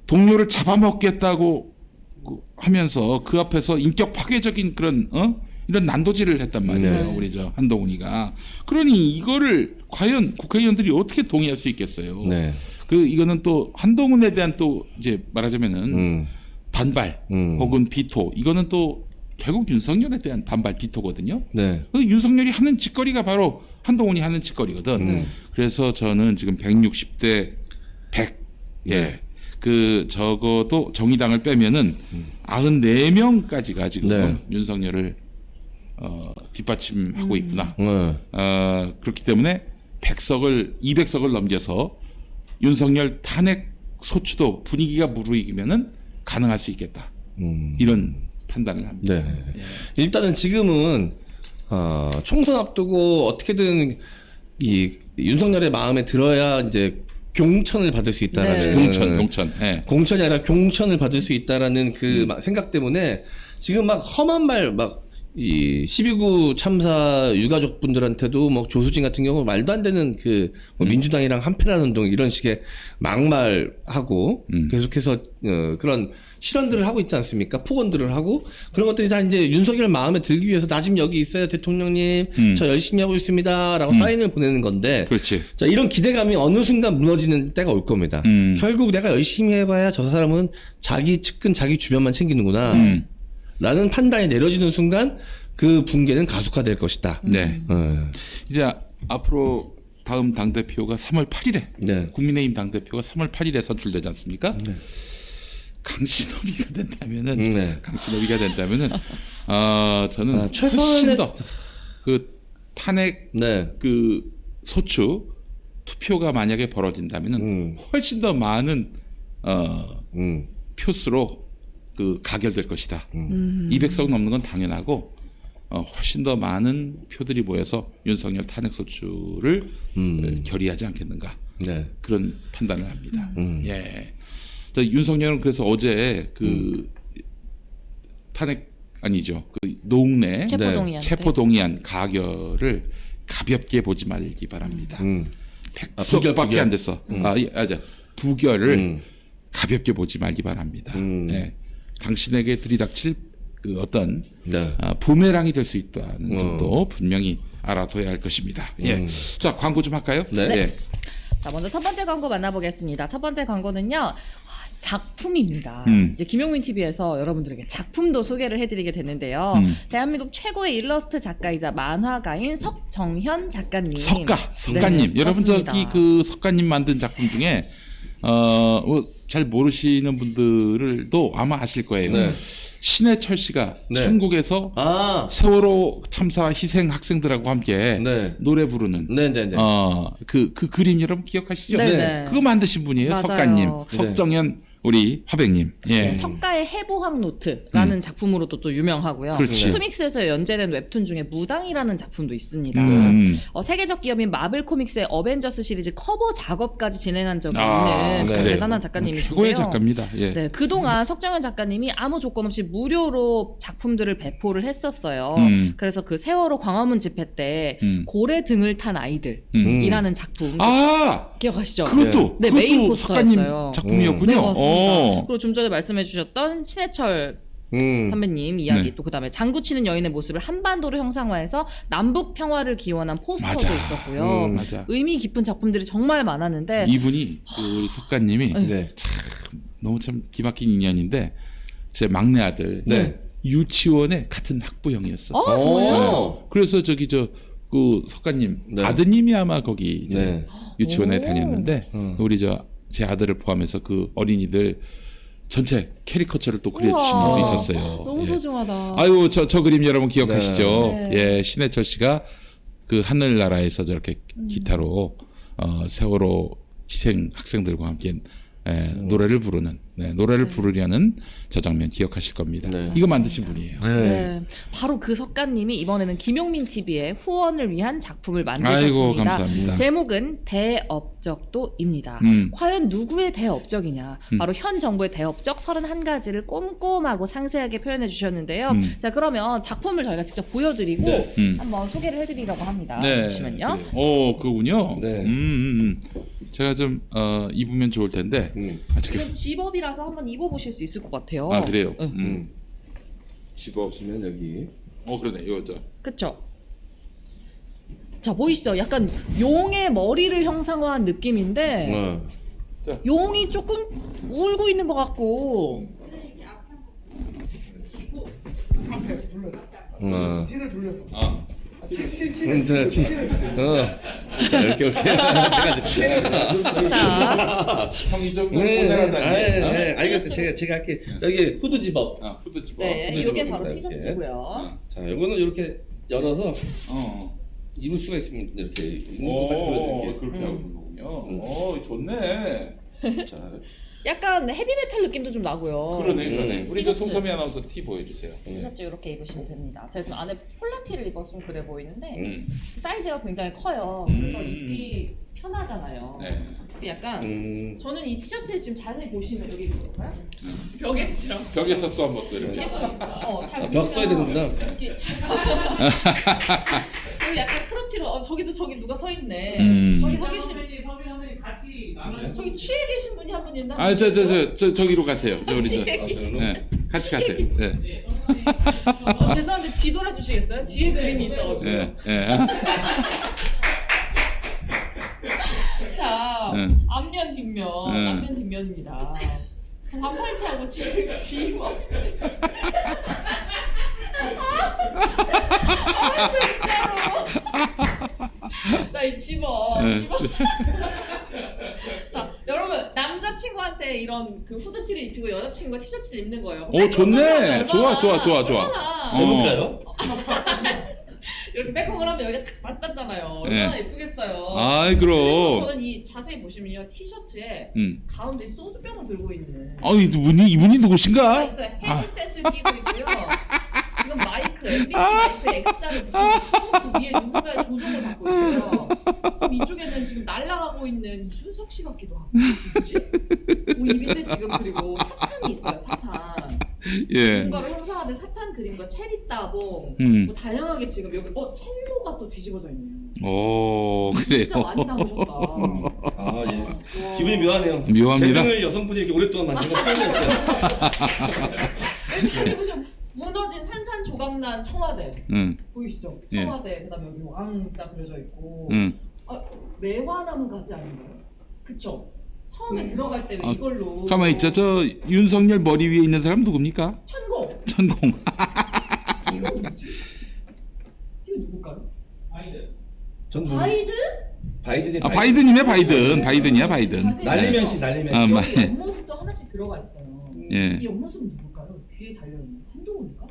S1: 동료를 잡아먹겠다고 하면서 그 앞에서 인격 파괴적인 그런 이런 난도질을 했단 말이에요. 우리 저 한동훈이가. 그러니 이거를 과연 국회의원들이 어떻게 동의할 수 있겠어요. 이거는 또 한동훈에 대한 또 이제 말하자면은 반발 혹은 비토. 이거는 또 결국 윤석열에 대한 반발 비토거든요. 윤석열이 하는 짓거리가 바로 한동훈이 하는 짓거리거든. 그래서 저는 지금 160대 100. 그 적어도 정의당을 빼면은 94명까지가 지금 윤석열을 뒷받침하고 있구나. 그렇기 때문에 200석을 넘겨서 윤석열 탄핵 소추도 분위기가 무르익으면은 가능할 수 있겠다. 이런 판단을 합니다.
S3: 일단은 지금은 총선 앞두고 어떻게든 이 윤석열의 마음에 들어야 이제 공천을 받을 수 있다라는 공천이 아니라 공천을 받을 수 있다라는 그 생각 때문에 지금 막 험한 말 이 12구 참사 유가족 분들한테도 뭐 조수진 같은 경우 말도 안 되는 뭐 민주당이랑 한패라는 운동 이런 식의 막말하고 계속해서 그런 실언들을 하고 있지 않습니까? 폭언들을 하고 그런 것들이 다 이제 윤석열 마음에 들기 위해서 나 지금 여기 있어요 대통령님 저 열심히 하고 있습니다라고 사인을 보내는 건데 자 이런 기대감이 어느 순간 무너지는 때가 올 겁니다. 결국 내가 열심히 해봐야 저 사람은 자기 측근 자기 주변만 챙기는구나 라는 판단이 내려지는 순간 그 붕괴는 가속화될 것이다.
S1: 이제 앞으로 다음 당대표가 3월 8일에
S3: 네.
S1: 국민의힘 당대표가 3월 8일에 선출되지 않습니까?
S3: 네.
S1: 강신업이가 된다면은
S3: 네.
S1: 강신업이가 된다면은 저는
S3: 최소한의-
S1: 훨씬 더 그 탄핵
S3: 네.
S1: 그 소추 투표가 만약에 벌어진다면은 훨씬 더 많은 표수로 그 가결될 것이다. 200석 넘는 건 당연하고 훨씬 더 많은 표들이 모여서 윤석열 탄핵 소추를 결의하지 않겠는가.
S3: 네.
S1: 그런 판단을 합니다. 예. 저 윤석열은 그래서 어제 그 탄핵 아니죠. 그 노웅래
S2: 체포동의안
S1: 체포동의안 가결을 가볍게 보지 말기 바랍니다. 100석밖에
S3: 부결.
S1: 안 됐어. 부결을 가볍게 보지 말기 바랍니다. 예. 당신에게 들이닥칠 그 어떤
S3: 네.
S1: 부메랑이 될 수 있다는 점도 분명히 알아둬야 할 것입니다. 예. 자, 광고 좀 할까요?
S3: 네.
S1: 예.
S2: 자, 먼저 첫 번째 광고 만나보겠습니다. 첫 번째 광고는요. 작품입니다. 이제 김용민 TV에서 여러분들에게 작품도 소개를 해드리게 됐는데요. 대한민국 최고의 일러스트 작가이자 만화가인 석정현 작가님.
S1: 석가님.
S2: 네,
S1: 여러분
S2: 맞습니다.
S1: 저기 그 석가님 만든 작품 중에 잘 모르시는 분들도 아마 아실 거예요.
S3: 네.
S1: 신해철 씨가
S3: 네.
S1: 천국에서 세월호 참사 희생 학생들하고 함께
S3: 네.
S1: 노래 부르는
S3: 네네네.
S1: 그 그림 여러분 기억하시죠?
S2: 네네.
S1: 그거 만드신 분이에요.
S2: 맞아요.
S1: 석가님,
S2: 네.
S1: 석정현 우리 화백님. 예.
S2: 석가의 해보학 노트라는 작품으로도 또 유명하고요.
S1: 그렇지.
S2: 투믹스에서 연재된 웹툰 중에 무당이라는 작품도 있습니다. 세계적 기업인 마블 코믹스의 어벤져스 시리즈 커버 작업까지 진행한 적이 있는
S3: 네.
S2: 그 대단한 작가님이신데요.
S1: 최고의 작가입니다. 예.
S2: 네, 그동안 석정현 작가님이 아무 조건 없이 무료로 작품들을 배포를 했었어요. 그래서 그 세월호 광화문 집회 때 고래 등을 탄 아이들이라는 작품 기억하시죠?
S1: 그것도
S2: 네,
S1: 그것도
S2: 메인 포스터였어요.
S1: 석가님 작품이었군요.
S2: 네, 맞습니다.
S1: 어.
S2: 그리고 좀 전에 말씀해주셨던 신해철 선배님 이야기
S1: 네.
S2: 또 그다음에 장구치는 여인의 모습을 한반도로 형상화해서 남북 평화를 기원한 포스터도
S1: 맞아.
S2: 있었고요.
S1: 맞아.
S2: 의미 깊은 작품들이 정말 많았는데
S1: 이분이 그 우리 석가님이
S3: 네.
S1: 너무 참 기막힌 인연인데 제 막내 아들
S3: 네.
S1: 유치원에 같은 학부형이었어.
S2: 정말요?
S1: 그래서 저기 그 석가님
S3: 네.
S1: 아드님이 아마 거기 이제
S3: 네.
S1: 유치원에
S2: 오.
S1: 다녔는데 우리 제 아들을 포함해서 그 어린이들 전체 캐리커처를 또 그려주신
S2: 우와.
S1: 분도 있었어요.
S2: 너무
S1: 예.
S2: 소중하다.
S1: 아유 저 그림 여러분 기억하시죠?
S2: 네.
S1: 예, 신해철 씨가 그 하늘나라에서 저렇게 기타로 세월호 희생 학생들과 함께 노래를 부르는 노래를 부르려는 저 장면 기억하실 겁니다.
S3: 네.
S1: 이거 만드신 분이에요.
S2: 네. 바로 그 석가님이 이번에는 김용민 TV의 후원을 위한 작품을
S1: 아이고
S2: 만드셨습니다.
S1: 감사합니다.
S2: 제목은 대업적도입니다. 과연 누구의 대업적이냐? 바로 현 정부의 대업적 31가지를 꼼꼼하고 상세하게 표현해 주셨는데요. 자, 그러면 작품을 저희가 직접 보여드리고
S3: 네.
S2: 한번 소개를 해드리려고 합니다.
S1: 네.
S2: 잠시만요.
S1: 그거군요.
S3: 네.
S1: 제가 좀 입으면 좋을 텐데.
S2: 지금 집업이라서 한번 입어보실 수 있을 것 같아요.
S1: 아 그래요.
S2: 네.
S3: 집어 없으면 여기.
S1: 그러네. 이거
S2: 그쵸? 자, 보이시죠? 약간 용의 머리를 형상화한 느낌인데 용이 조금 울고 있는 것 같고
S4: 티를 돌려서.
S3: 자 이렇게
S2: 자,
S1: 형이 좀
S3: 네, 알겠어요. 제가 할게. 저기 후드 집업.
S1: 후드 집어.
S2: 네,
S3: 후드
S2: 이게
S3: 집업.
S2: 바로
S3: 이렇게.
S2: 티셔츠고요.
S3: 자, 이거는 이렇게 열어서 입을 수가 있습니다. 이렇게 입는 것까지 보여드릴게요.
S1: 그렇게 하고 있는 거군요. 좋네.
S3: 자,
S2: 약간 헤비메탈 느낌도 좀 나고요.
S1: 그러네. 우리 저
S2: 티셔츠.
S1: 송소미 아나운서 티 보여주세요.
S2: 티셔츠 이렇게 입으시면 됩니다. 제가 지금 안에 폴라티를 입었으면 그래 보이는데
S1: 음.
S2: 사이즈가 굉장히 커요. 그래서 입기 편하잖아요.
S1: 네.
S2: 근데 약간 저는 이 티셔츠에 지금 자세히 보시면 여기 볼까요? 벽에서
S1: 벽에서 또 한번 또 이렇게.
S2: 잘
S3: 벽 써야 되는구나.
S2: 이렇게 잘 그리고 약간 크롭티로 저기 누가 서 있네. 저기 서 계신
S4: 선배님 같이 나눠.
S2: 저기 취해 계신 분이 한 분 있나?
S1: 저기로 가세요. 우리
S2: 취해
S1: 네, 같이 가세요. 네.
S2: 죄송한데 뒤돌아 주시겠어요? 뒤에 그림이 있어가지고.
S1: 네.
S2: 자,
S1: 네.
S2: 앞면 뒷면,
S1: 네.
S2: 앞면 뒷면입니다. 저 반팔티하고 지금 자, 이 집어.
S1: 네.
S2: 자, 여러분 남자친구한테 이런 그 후드티를 입히고 여자친구가 티셔츠를 입는 거예요.
S1: 오, 좋네. 좋아.
S3: 해볼까요?
S2: 이렇게 백업을 하면 여기가 딱 맞닿잖아요.
S1: 네.
S2: 얼마나 예쁘겠어요.
S1: 아이,
S2: 그리고
S1: 그럼.
S2: 저는 이 자세히 보시면요, 티셔츠에 가운데 소주병을 들고 있는.
S1: 이분이 누구신가?
S2: 있어요. 헤드셋을 끼고 있고요. 지금 마이크, MBC 마이크 X자를 붙이고 그 위에 누군가의 조종을 받고 있어요. 지금 이쪽에는 지금 날아가고 있는 이준석 씨 같기도 하고. 누구지? 입인데 지금 그리고 사탄이 있어요. 사탄.
S1: 예.
S2: 뭔가를 형상화된 사탄 그림과 체리 따봉 뭐 다양하게 지금 여기 첼로가 또 뒤집어져 있네요.
S1: 오, 그래요.
S2: 진짜 많이 나오셨다.
S3: 아 예.
S2: 와.
S3: 기분이 묘하네요.
S1: 묘합니다.
S3: 제 등을 여성분이 이렇게 오랫동안 만든 거 처음이었어요.
S2: 여기 보시면 무너진 산산조각난 청와대 보이시죠?
S1: 예.
S2: 청와대 그다음에 여기 왕자 그려져 있고 매화나무 가지 아닌가요? 그쵸? 처음에 들어갈 때 이걸로
S1: 가만히 있죠. 저 윤석열 머리 위에 있는 사람 누굽니까?
S2: 천공. 이거 누구지? 이거 누굴까요?
S3: 전
S2: 바이든?
S3: 바이든이
S1: 바이든이네, 바이든이야, 바이든.
S2: 자세히
S3: 날리면 씨,
S2: 보세요.
S3: 날리면
S1: 아,
S3: 씨.
S1: 마-
S2: 여기 옆모습도 하나씩 들어가 있어요.
S1: 예.
S2: 이 옆모습은 누굴까요? 뒤에 달려있는 한동훈입니까?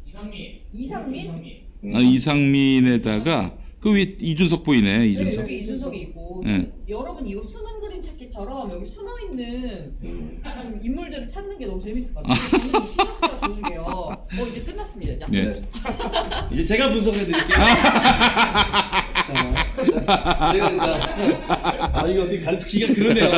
S4: 이상민.
S2: 이상민?
S1: 이상민에다가 그 위에 이준석 보이네,
S2: 네,
S1: 이준석.
S2: 여기 이준석이 있고
S1: 예.
S2: 지금 여러분 이거 숨은 그림 찾기처럼 여기 숨어있는 지금 인물들을 찾는 게 너무 재밌을 것 같아요. 저는 이 티셔츠가 좋은 게요. 이제 끝났습니다.
S1: 예.
S3: 네. 이제 제가 분석해 드릴게요. 자, 제가 이제 이거 어떻게 가르치기가 그러네요.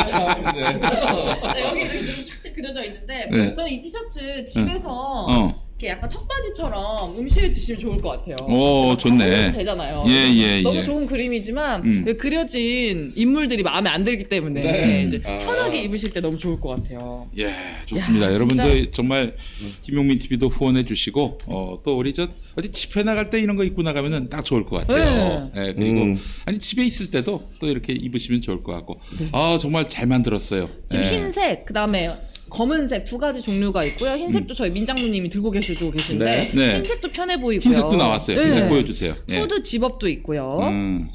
S3: 참. 네.
S2: 자, 여기 이렇게 그림 착 그려져 있는데
S1: 네.
S2: 저는 이 티셔츠 집에서
S1: 어.
S2: 이렇게 약간 턱받이처럼 음식을 드시면 좋을 것 같아요.
S1: 오, 좋네.
S2: 되잖아요.
S1: 예.
S2: 너무 좋은 그림이지만 여기 그려진 인물들이 마음에 안 들기 때문에
S3: 네.
S2: 이제 편하게 입으실 때 너무 좋을 것 같아요.
S1: 예, 좋습니다.
S2: 야,
S1: 여러분,
S2: 진짜.
S1: 저희 정말 김용민 TV도 후원해 주시고, 또 우리 어디 집회 나갈 때 이런 거 입고 나가면은 딱 좋을 것 같아요. 예, 그리고 아니 집에 있을 때도 또 이렇게 입으시면 좋을 것 같고, 정말 잘 만들었어요.
S2: 지금
S1: 예.
S2: 흰색 그다음에 검은색 두 가지 종류가 있고요. 흰색도 저희 민장누님이 들고 계시고 계신데
S1: 네.
S2: 흰색도 편해 보이고요.
S1: 흰색도 나왔어요.
S2: 네.
S1: 흰색 보여주세요. 예.
S2: 후드 집업도 있고요.
S1: 음.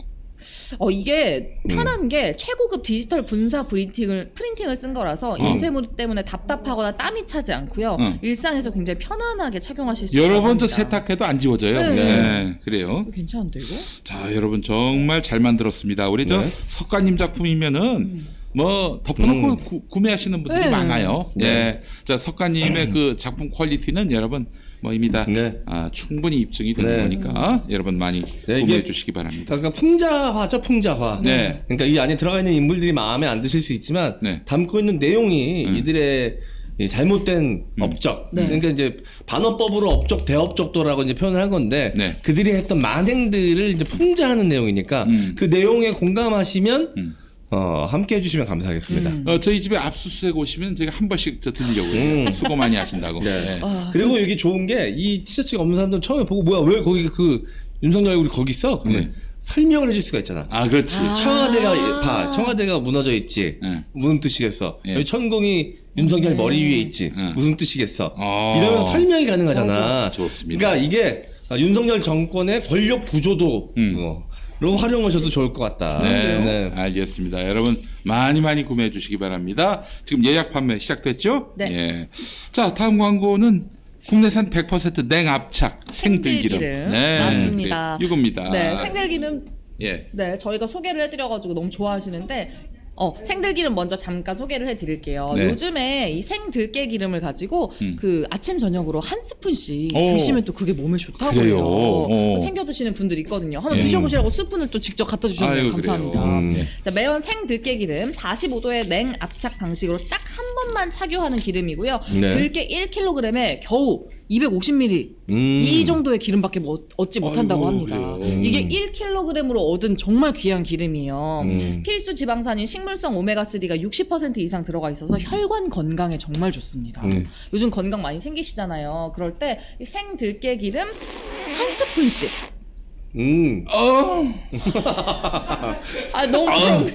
S2: 이게 편한 게 최고급 디지털 분사 프린팅을 쓴 거라서 인쇄물 때문에 답답하거나 땀이 차지 않고요. 일상에서 굉장히 편안하게 착용하실 수 있어요.
S1: 여러 번 더 세탁해도 안 지워져요.
S2: 네.
S1: 네, 그래요.
S2: 이거 괜찮은데 이거?
S1: 자, 여러분 정말 잘 만들었습니다. 우리 저
S3: 네.
S1: 석가님 작품이면은 뭐 덮어놓고 구매하시는 분들이
S2: 네.
S1: 많아요. 예. 자, 석가님의 그 작품 퀄리티는 여러분 뭐입니다.
S3: 네.
S1: 충분히 입증이 되는
S3: 네.
S1: 거니까 여러분 많이
S3: 네,
S1: 구매해
S3: 이게-
S1: 주시기 바랍니다.
S3: 그러니까 풍자화죠, 풍자화.
S1: 네.
S3: 그러니까 이 안에 들어가 있는 인물들이 마음에 안 드실 수 있지만
S1: 네.
S3: 담고 있는 내용이 이들의 이 잘못된 업적.
S2: 네.
S3: 그러니까 이제 반어법으로 업적, 대업적도라고 이제 표현을 한 건데
S1: 네.
S3: 그들이 했던 만행들을 이제 풍자하는 내용이니까 그 내용에 공감하시면 함께 해주시면 감사하겠습니다.
S1: 저희 집에 압수수색 오시면 제가 한 번씩 저 드리려고요. 수고 많이 하신다고.
S3: 네.
S1: 네.
S3: 그리고 여기 좋은 게 이 티셔츠가 없는 사람들은 처음에 보고 뭐야 왜 거기 그 윤석열 얼굴이 거기 있어? 그러면
S1: 네.
S3: 설명을 해줄 수가 있잖아.
S1: 그렇지.
S3: 청와대가 무너져 있지.
S1: 네.
S3: 무슨 뜻이겠어?
S1: 예.
S3: 여기 천공이 윤석열 머리 위에 있지.
S1: 네.
S3: 무슨 뜻이겠어?
S1: 아.
S3: 이러면 설명이 가능하잖아.
S1: 좋습니다.
S3: 그러니까 이게 윤석열 정권의 권력 구조도 로 활용하셔도 좋을 것 같다.
S1: 네, 알겠습니다. 여러분 많이 구매해 주시기 바랍니다. 지금 예약 판매 시작됐죠?
S2: 네.
S1: 예. 자, 다음 광고는 국내산 100% 냉압착 생들기름.
S2: 생들기름. 맞습니다.
S1: 그래, 이겁니다.
S2: 네, 생들기름.
S1: 예.
S2: 네, 저희가 소개를 해드려가지고 너무 좋아하시는데. 생들기름 먼저 잠깐 소개를 해드릴게요.
S1: 네.
S2: 요즘에 이 생들깨 기름을 가지고 그 아침 저녁으로 한 스푼씩
S1: 오.
S2: 드시면 또 그게 몸에 좋다고
S1: 그래요?
S2: 해요.
S1: 오.
S2: 챙겨 드시는 분들이 있거든요. 한번
S1: 예.
S2: 드셔보시라고 스푼을 또 직접 갖다 주셨네요.
S1: 아유,
S2: 감사합니다.
S1: 그래요.
S3: 예.
S2: 자, 매운 생들깨 기름 45도의 냉압착 방식으로 딱 한 번만 착유하는 기름이고요.
S3: 네.
S2: 들깨 1kg에 겨우 250ml 이 정도의 기름밖에 얻지 못한다고
S1: 아이고,
S2: 합니다.
S1: 그래요.
S2: 이게 1kg으로 얻은 정말 귀한 기름이에요. 필수 지방산인 식물성 오메가3가 60% 이상 들어가 있어서 혈관 건강에 정말 좋습니다. 요즘 건강 많이 생기시잖아요. 그럴 때 생들깨 기름 한 스푼씩.
S1: 어,
S2: 너무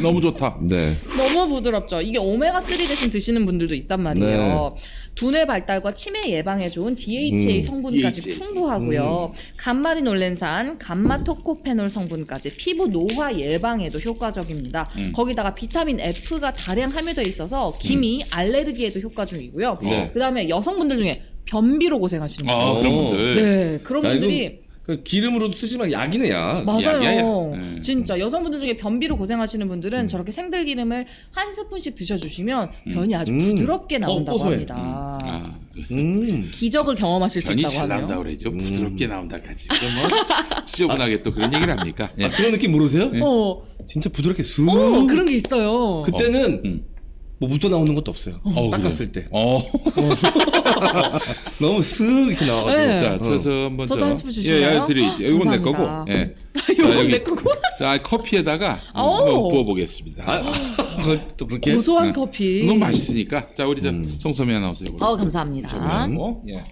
S1: 너무 좋다.
S3: 네.
S2: 너무 너무 부드럽죠. 이게 오메가3 대신 드시는 분들도 있단 말이에요. 두뇌 발달과 치매 예방에 좋은 DHA 성분까지
S1: DHA.
S2: 풍부하고요. 감마리놀렌산, 감마토코페놀 성분까지 피부 노화 예방에도 효과적입니다. 거기다가 비타민 F가 다량 함유되어 있어서 기미, 알레르기에도 효과적이고요.
S3: 네.
S2: 그다음에 여성분들 중에 변비로 고생하시는 분들.
S1: 아, 그런 분들.
S2: 네, 그런
S3: 야,
S2: 분들이
S3: 그 기름으로도 쓰지만 약이네 약.
S2: 맞아요.
S1: 야.
S2: 진짜 여성분들 중에 변비로 고생하시는 분들은 저렇게 생들기름을 한 스푼씩 드셔주시면 변이 아주 부드럽게 나온다고
S3: 고소해.
S2: 합니다.
S1: 아,
S2: 기적을 경험하실 수
S1: 변이
S2: 있다고
S1: 잘
S2: 하네요.
S1: 나온다 그러죠. 부드럽게 나온다까지. 그럼 뭐 지저분하게 또 그런 얘기를 합니까? 예.
S3: 아, 그런 느낌 모르세요?
S2: 어,
S3: 진짜 부드럽게 쑥.
S2: 그런 게 있어요.
S3: 그때는 뭐 묻어 나오는 것도 없어요. 닦았을 때 너무 쓱 이렇게 나와가지고.
S2: 네.
S1: 자, 저 한번
S2: 저도 한 스푼
S1: 예,
S2: 주시나요?
S1: 드리죠. 이건 내 거고.
S2: 감사합니다.
S1: 예.
S2: 이건
S1: 자, 여기.
S2: 내 거고?
S1: 자, 커피에다가
S2: 오.
S1: 한번 부어보겠습니다.
S3: 그걸 또 그렇게.
S2: 고소한 커피.
S1: 너무 맛있으니까. 자, 우리 저 송소미 아나운서 해보죠.
S2: 감사합니다.
S1: 예.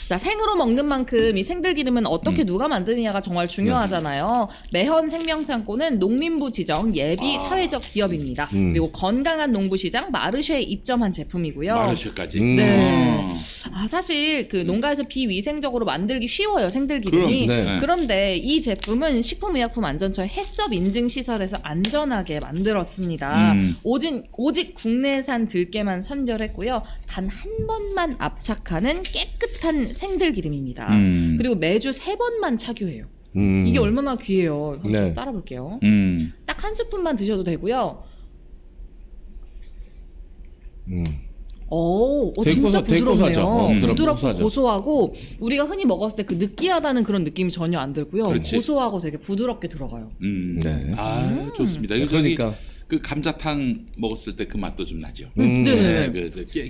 S2: 자, 생으로 먹는 만큼 이 생들기름은 어떻게 누가 만드느냐가 정말 중요하잖아요. 매헌 생명창고는 농림부 지정 예비 사회적 기업입니다. 그리고 건강한 농부 시장 마르쉐에 입점한 제품이고요.
S1: 마르쉐까지.
S2: 네. 아, 사실 그 농가에서 비위생적으로 만들기 쉬워요, 생들기름이.
S3: 그럼, 네.
S2: 그런데 이 제품은 식품의약품안전처의 해썹 인증 시설에서 안전하게 만들었습니다. 오직 국내산 들깨만 선별했고요. 단 한 번만 압착하는 깨끗한 생들기름입니다. 그리고 매주 3번만 착유해요. 이게 얼마나 귀해요. 한번
S3: 네.
S2: 좀 따라 볼게요. 딱 한 스푼만 드셔도 되고요.
S3: 되게
S2: 진짜
S3: 되게 고소하죠.
S2: 부드럽네요. 부드럽고
S3: 고소하죠.
S2: 고소하고 우리가 흔히 먹었을 때 그 느끼하다는 그런 느낌이 전혀 안 들고요.
S1: 그렇지.
S2: 고소하고 되게 부드럽게 들어가요.
S3: 네.
S1: 아, 좋습니다. 이거 저기
S3: 그러니까.
S1: 그 감자탕 먹었을 때 그 맛도 좀 나죠.
S2: 네.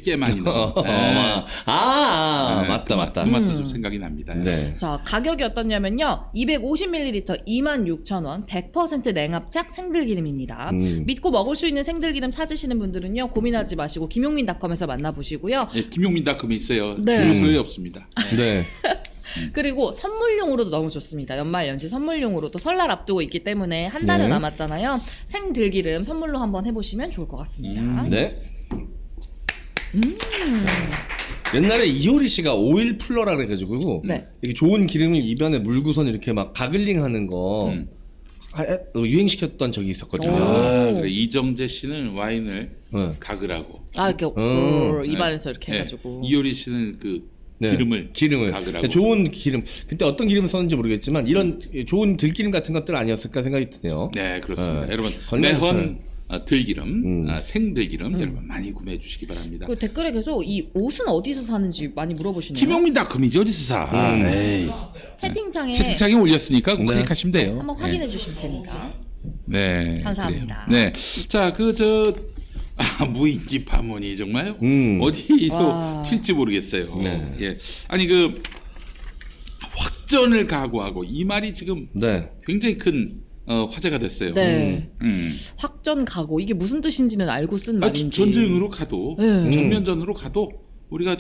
S1: 깨 많이 넣어.
S3: 맞다.
S1: 그 맛도 좀 생각이 납니다.
S3: 네.
S2: 자, 가격이 어떻냐면요. 250ml 26,000원, 100% 냉압착 생들기름입니다. 믿고 먹을 수 있는 생들기름 찾으시는 분들은요. 고민하지 마시고 김용민닷컴에서 만나보시고요.
S1: 예, 김용민닷컴이 있어요.
S2: 네.
S1: 줄 소요 없습니다.
S3: 네.
S2: 그리고 선물용으로도 너무 좋습니다. 연말 연시 선물용으로 또 설날 앞두고 있기 때문에 한 달여
S3: 네.
S2: 남았잖아요. 생들기름 선물로 한번 해보시면 좋을 것 같습니다.
S3: 네. 옛날에 이효리 씨가 오일 풀러라 그래가지고
S2: 네.
S3: 이렇게 좋은 기름을 입안에 물고선 이렇게 막 가글링 하는 거 유행시켰던 적이 있었거든요.
S1: 아, 그래. 이정재 씨는 와인을
S3: 네.
S1: 가글하고.
S2: 아, 이렇게 입안에서 이렇게
S1: 예,
S2: 해가지고.
S1: 이효리 씨는 그
S3: 네.
S1: 기름을 가글하고.
S3: 좋은 기름. 그때 어떤 기름을 썼는지 모르겠지만 이런 좋은 들기름 같은 것들 아니었을까 생각이 드네요.
S1: 네, 그렇습니다.
S3: 네.
S1: 여러분
S3: 건강한
S1: 매헌 들기름, 생들기름 여러분 많이 구매해 주시기 바랍니다.
S2: 그 댓글에 계속 이 옷은 어디서 사는지 많이 물어보시네요.
S1: 김용민닷컴이지 어디서 사? 에이.
S2: 채팅창에
S1: 채팅창에 올렸으니까 클릭하시면 돼요.
S2: 한번 확인해 주시면 됩니다.
S1: 네.
S2: 감사합니다.
S1: 그래요. 네. 자, 무인기 파문이 정말 어디로
S2: 와.
S1: 튈지 모르겠어요.
S3: 네.
S1: 예. 아니 확전을 각오하고 이 말이 지금
S3: 네.
S1: 굉장히 큰 화제가 됐어요.
S2: 네. 확전 각오 이게 무슨 뜻인지는 알고 쓴 말인지.
S1: 전쟁으로 가도
S2: 네.
S1: 정면전으로 가도 우리가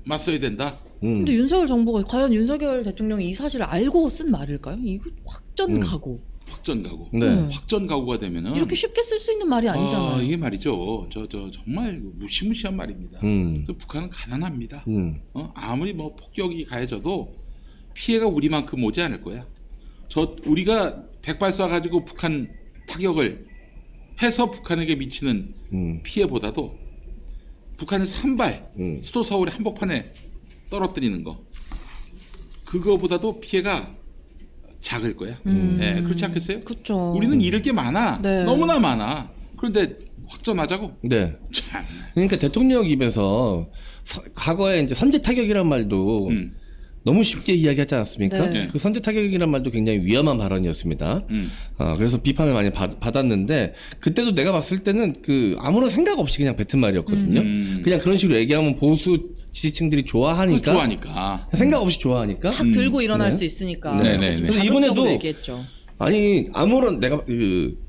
S1: 맞서야 된다.
S2: 근데 윤석열 정부가 과연 윤석열 대통령이 이 사실을 알고 쓴 말일까요? 이거 확전 각오.
S1: 확전 각오.
S3: 네.
S1: 확전 각오가 되면은
S2: 이렇게 쉽게 쓸 수 있는 말이 아니잖아요.
S1: 이게 말이죠. 정말 무시무시한 말입니다. 북한은 가난합니다. 아무리 폭격이 가해져도 피해가 우리만큼 오지 않을 거야. 우리가 100발 쏴가지고 북한 타격을 해서 북한에게 미치는 피해보다도 북한의 3발 수도 서울의 한복판에 떨어뜨리는 거 그거보다도 피해가 작을 거야. 네, 그렇지 않겠어요?
S2: 그렇죠.
S1: 우리는 잃을 게 많아.
S2: 네.
S1: 너무나 많아. 그런데 확전하자고?
S3: 네.
S1: 참.
S3: 그러니까 대통령 입에서 과거에 이제 선제 타격이란 말도 너무 쉽게 이야기하지 않았습니까?
S2: 네.
S3: 그 선제 타격이란 말도 굉장히 위험한 발언이었습니다. 그래서 비판을 많이 받았는데 그때도 내가 봤을 때는 아무런 생각 없이 그냥 뱉은 말이었거든요. 그냥 그런 식으로 얘기하면 보수 지지층들이 좋아하니까. 생각 없이 좋아하니까.
S2: 탁 들고 일어날 수 있으니까.
S1: 네네.
S2: 좀
S3: 그래서
S2: 자극적으로
S3: 이번에도
S2: 얘기했죠.
S3: 아니 내가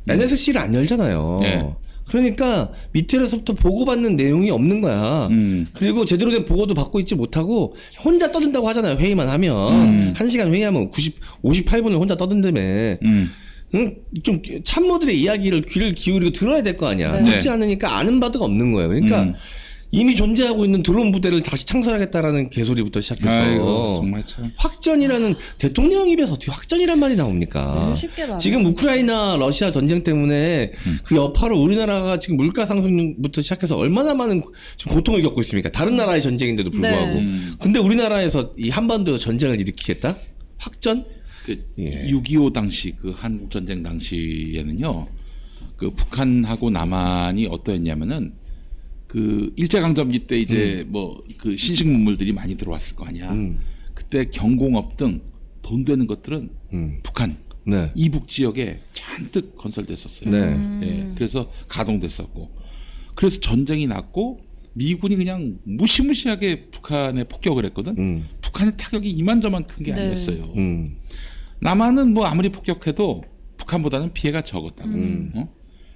S3: NSC를 안 열잖아요.
S1: 네.
S3: 그러니까 밑에서부터 보고받는 내용이 없는 거야. 그리고 제대로 된 보고도 받고 있지 못하고 혼자 떠든다고 하잖아요. 회의만 하면 1시간 회의하면 58분을 혼자 떠든다며. 좀 참모들의 이야기를 귀를 기울이고 들어야 될 거 아니야.
S2: 네.
S3: 듣지 않으니까 아는 바가 없는 거예요. 그러니까 이미 존재하고 있는 드론 부대를 다시 창설하겠다라는 개소리부터 시작해서
S1: 아이고, 정말 참.
S3: 확전이라는 대통령 입에서 어떻게 확전이란 말이 나옵니까?
S2: 너무 쉽게 말해.
S3: 지금 우크라이나 러시아 전쟁 때문에 그 여파로 우리나라가 지금 물가 상승부터 시작해서 얼마나 많은 지금 고통을 겪고 있습니까? 다른 나라의 전쟁인데도 불구하고.
S2: 네.
S3: 근데 우리나라에서 이 한반도 전쟁을 일으키겠다? 확전?
S1: 그
S3: 예.
S1: 6.25 당시 그 한국 전쟁 당시에는요, 그 북한하고 남한이 어떠했냐면은 그 일제강점기 때 이제 뭐 그 신식 문물들이 많이 들어왔을 거 아니야. 그때 경공업 등 돈 되는 것들은 북한
S3: 네.
S1: 이북 지역에 잔뜩 건설됐었어요.
S3: 네.
S1: 예, 그래서 가동됐었고, 그래서 전쟁이 났고 미군이 그냥 무시무시하게 북한에 폭격을 했거든. 북한의 타격이 이만저만 큰 게
S2: 네.
S1: 아니었어요. 남한은 뭐 아무리 폭격해도 북한보다는 피해가 적었다고. 어?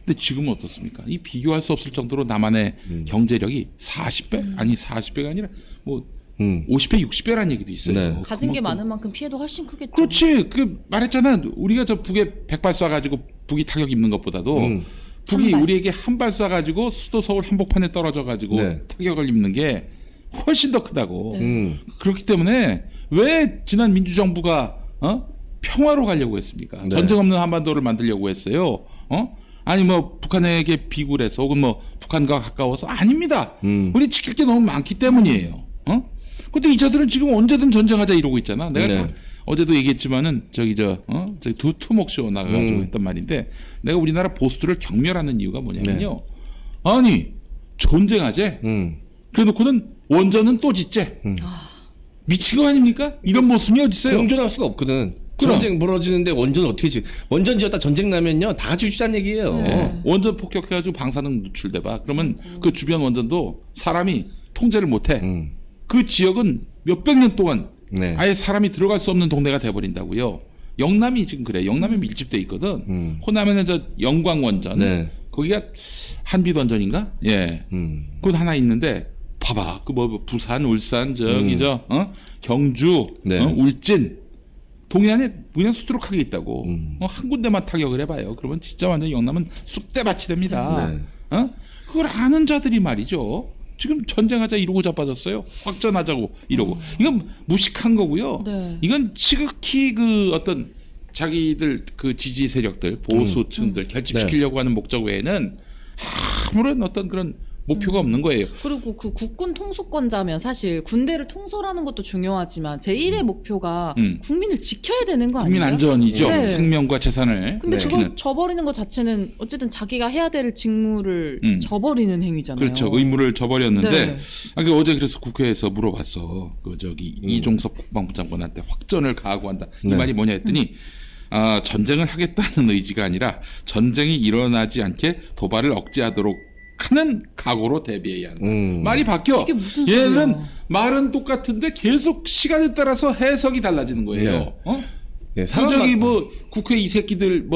S1: 근데 지금은 어떻습니까? 이 비교할 수 없을 정도로 남한의 경제력이 40배? 아니 40배가 아니라 뭐 50배, 60배라는 얘기도 있어요.
S3: 네.
S2: 가진 게
S1: 그만큼-
S2: 많은 만큼 피해도 훨씬 크겠죠.
S1: 그렇지. 그 말했잖아. 우리가 저 북에 100발 쏴가지고 북이 타격 입는 것보다도 북이
S2: 한 발.
S1: 우리에게 한 발 쏴가지고 수도 서울 한복판에 떨어져가지고
S3: 네.
S1: 타격을 입는 게 훨씬 더 크다고.
S2: 네.
S1: 그렇기 때문에 왜 지난 민주정부가 평화로 가려고 했습니까?
S3: 네.
S1: 전쟁 없는 한반도를 만들려고 했어요. 아니 뭐 북한에게 비굴해서 혹은 뭐 북한과 가까워서 아닙니다. 우리 지킬 게 너무 많기 때문이에요. 근데 이자들은 지금 언제든 전쟁하자 이러고 있잖아. 내가
S3: 네.
S1: 어제도 얘기했지만은 저기 투목쇼 나가가지고 했던 말인데, 내가 우리나라 보수들을 경멸하는 이유가 뭐냐면요. 아니 전쟁하재. 그래놓고는 원전은 또 짓재. 미친 거 아닙니까? 이런 모습이 어디 있어요?
S3: 공존할 수가 없거든.
S1: 그럼.
S3: 전쟁 벌어지는데 원전을 어떻게 원전 지었다 전쟁 나면요 다 같이 주자는 얘기예요.
S2: 네.
S1: 원전 폭격해가지고 방사능 누출돼봐. 그러면 그 주변 원전도 사람이 통제를 못해. 그 지역은 몇백 년 동안
S3: 네.
S1: 아예 사람이 들어갈 수 없는 동네가 돼버린다고요. 영남이 지금 그래. 영남에 밀집돼 있거든. 호남에는 저 영광원전.
S3: 네.
S1: 거기가 한빛원전인가? 예. 그곳 하나 있는데 봐봐. 그 뭐 부산, 울산, 저기 경주,
S3: 네.
S1: 울진. 동해안에 그냥 수두룩하게 있다고. 한 군데만 타격을 해봐요. 그러면 진짜 완전 영남은 쑥대밭이 됩니다.
S3: 네.
S1: 그걸 아는 자들이 말이죠. 지금 전쟁하자 이러고 자빠졌어요. 확전하자고 이러고. 이건 무식한 거고요.
S2: 네.
S1: 이건 지극히 그 어떤 자기들 그 지지 세력들, 보수층들 결집시키려고 하는 목적 외에는 아무런 어떤 그런 목표가 없는 거예요.
S2: 그리고 그 국군 통수권자면 사실 군대를 통솔하는 것도 중요하지만 제1의 목표가 국민을 지켜야 되는 거 아니에요?
S1: 국민 안전이죠.
S2: 네.
S1: 생명과 재산을.
S2: 근데
S3: 네.
S2: 그걸 저버리는 것 자체는 어쨌든 자기가 해야 될 직무를 저버리는 행위잖아요.
S1: 그렇죠. 의무를 저버렸는데,
S2: 네.
S1: 어제 그래서 국회에서 물어봤어. 그 저기 이종섭 국방부 장관한테 확전을 가하고한다. 이
S3: 네.
S1: 말이 뭐냐 했더니 전쟁을 하겠다는 의지가 아니라 전쟁이 일어나지 않게 도발을 억제하도록 하는 각오로 대비해야 한다. 말이 바뀌어.
S2: 이게 무슨 소리야?
S1: 얘는 말은 똑같은데 계속 시간에 따라서 해석이 달라지는 거예요.
S3: 네. 네,
S1: 그
S3: 사람만-
S1: 저기 뭐 국회 이 새끼들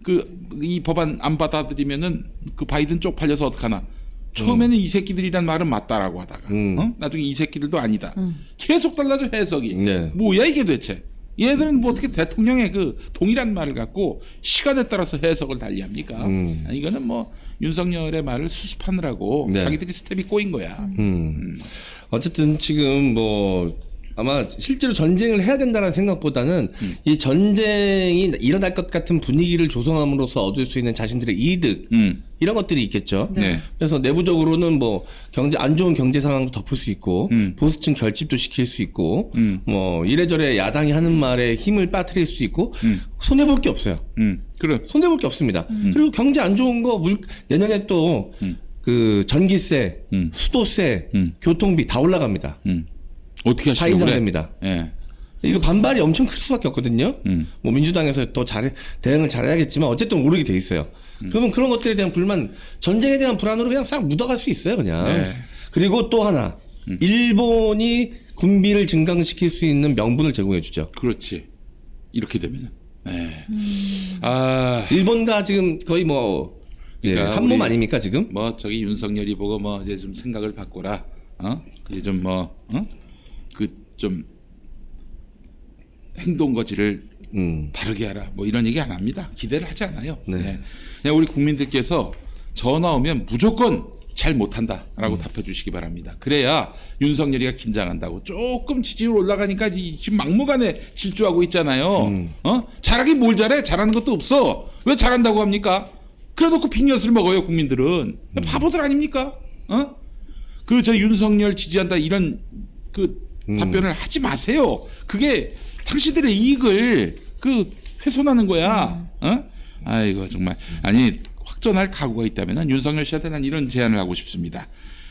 S1: 그 이 법안 안 받아들이면은 그 바이든 쪽팔려서 어떡하나. 처음에는 이 새끼들이란 말은 맞다라고 하다가 나중에 이 새끼들도 아니다. 계속 달라져 해석이.
S3: 네.
S1: 뭐야 이게 도대체. 얘들은 뭐 어떻게 대통령의 그 동일한 말을 갖고 시간에 따라서 해석을 달리합니까? 이거는 뭐 윤석열의 말을 수습하느라고
S3: 네.
S1: 자기들이 스텝이 꼬인 거야.
S3: 어쨌든 지금 뭐 아마 실제로 전쟁을 해야 된다는 생각보다는 이 전쟁이 일어날 것 같은 분위기를 조성함으로써 얻을 수 있는 자신들의 이득 이런 것들이 있겠죠.
S1: 네.
S3: 그래서 내부적으로는 뭐 안 좋은 경제 상황도 덮을 수 있고 보수층 결집도 시킬 수 있고 뭐 이래저래 야당이 하는 말에 힘을 빠뜨릴 수 있고 손해 볼 게 없어요.
S1: 그래.
S3: 손해 볼 게 없습니다. 그리고 경제 안 좋은 거 내년에 또 그 전기세, 수도세, 교통비 다 올라갑니다.
S1: 어떻게
S3: 다
S1: 하시려고 그래?
S3: 인상됩니다.
S1: 예.
S3: 이거 반발이 엄청 클 수밖에 없거든요. 뭐 민주당에서 더 대응을 잘해야겠지만 어쨌든 오르게 돼 있어요. 그러면 그런 것들에 대한 불만, 전쟁에 대한 불안으로 그냥 싹 묻어갈 수 있어요, 그냥.
S1: 네.
S3: 그리고 또 하나, 일본이 군비를 증강시킬 수 있는 명분을 제공해 주죠.
S1: 그렇지. 이렇게 되면은. 네.
S3: 일본과 지금 거의 뭐
S1: 그러니까
S3: 한몸
S1: 우리
S3: 아닙니까 지금?
S1: 뭐 저기 윤석열이 보고 뭐 이제 좀 생각을 바꿔라. 이제 좀 뭐 그 좀 행동 거지를 바르게 하라 뭐 이런 얘기 안 합니다. 기대를 하지 않아요.
S3: 네.
S1: 네. 그냥 우리 국민들께서 전화 오면 무조건 잘 못한다라고 답해주시기 바랍니다. 그래야 윤석열이가 긴장한다고 조금 지지율 올라가니까 지금 막무가내 질주하고 있잖아요. 잘하긴 뭘 잘해? 잘하는 것도 없어. 왜 잘한다고 합니까? 그래놓고 빅엿을 먹어요 국민들은. 바보들 아닙니까? 그 저 윤석열 지지한다 이런 그 답변을 하지 마세요. 그게 당신들의 이익을 그 훼손하는 거야. 아이고 정말 아니. 확전할 각오가 있다면 윤석열 씨한테 난 이런 제안을 하고 싶습니다.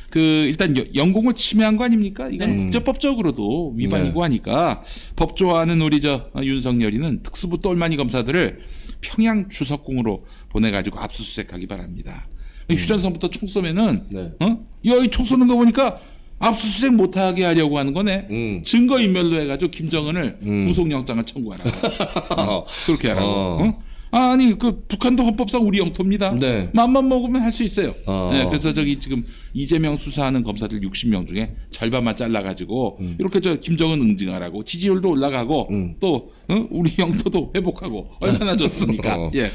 S1: 그 일단 영공을 침해한 거 아닙니까? 이건 국제법적으로도 위반이고 하니까 법조화하는 우리 저 윤석열이는 특수부 똘마니 검사들을 평양 주석궁으로 보내가지고 압수수색하기 바랍니다. 휴전선부터 총 쏘면은 이 총 쏘는 거 보니까 압수수색 못하게 하려고 하는 거네. 증거인멸로 해가지고 김정은을 구속영장을 청구하라고. 그렇게 하라고. 아니 그 북한도 헌법상 우리 영토입니다.
S3: 네.
S1: 맘만 먹으면 할 수 있어요. 네, 그래서 저기 지금 이재명 수사하는 검사들 60명 중에 절반만 잘라가지고 이렇게 저 김정은 응징하라고 지지율도 올라가고 또 우리 영토도 회복하고 얼마나 좋습니까? 예.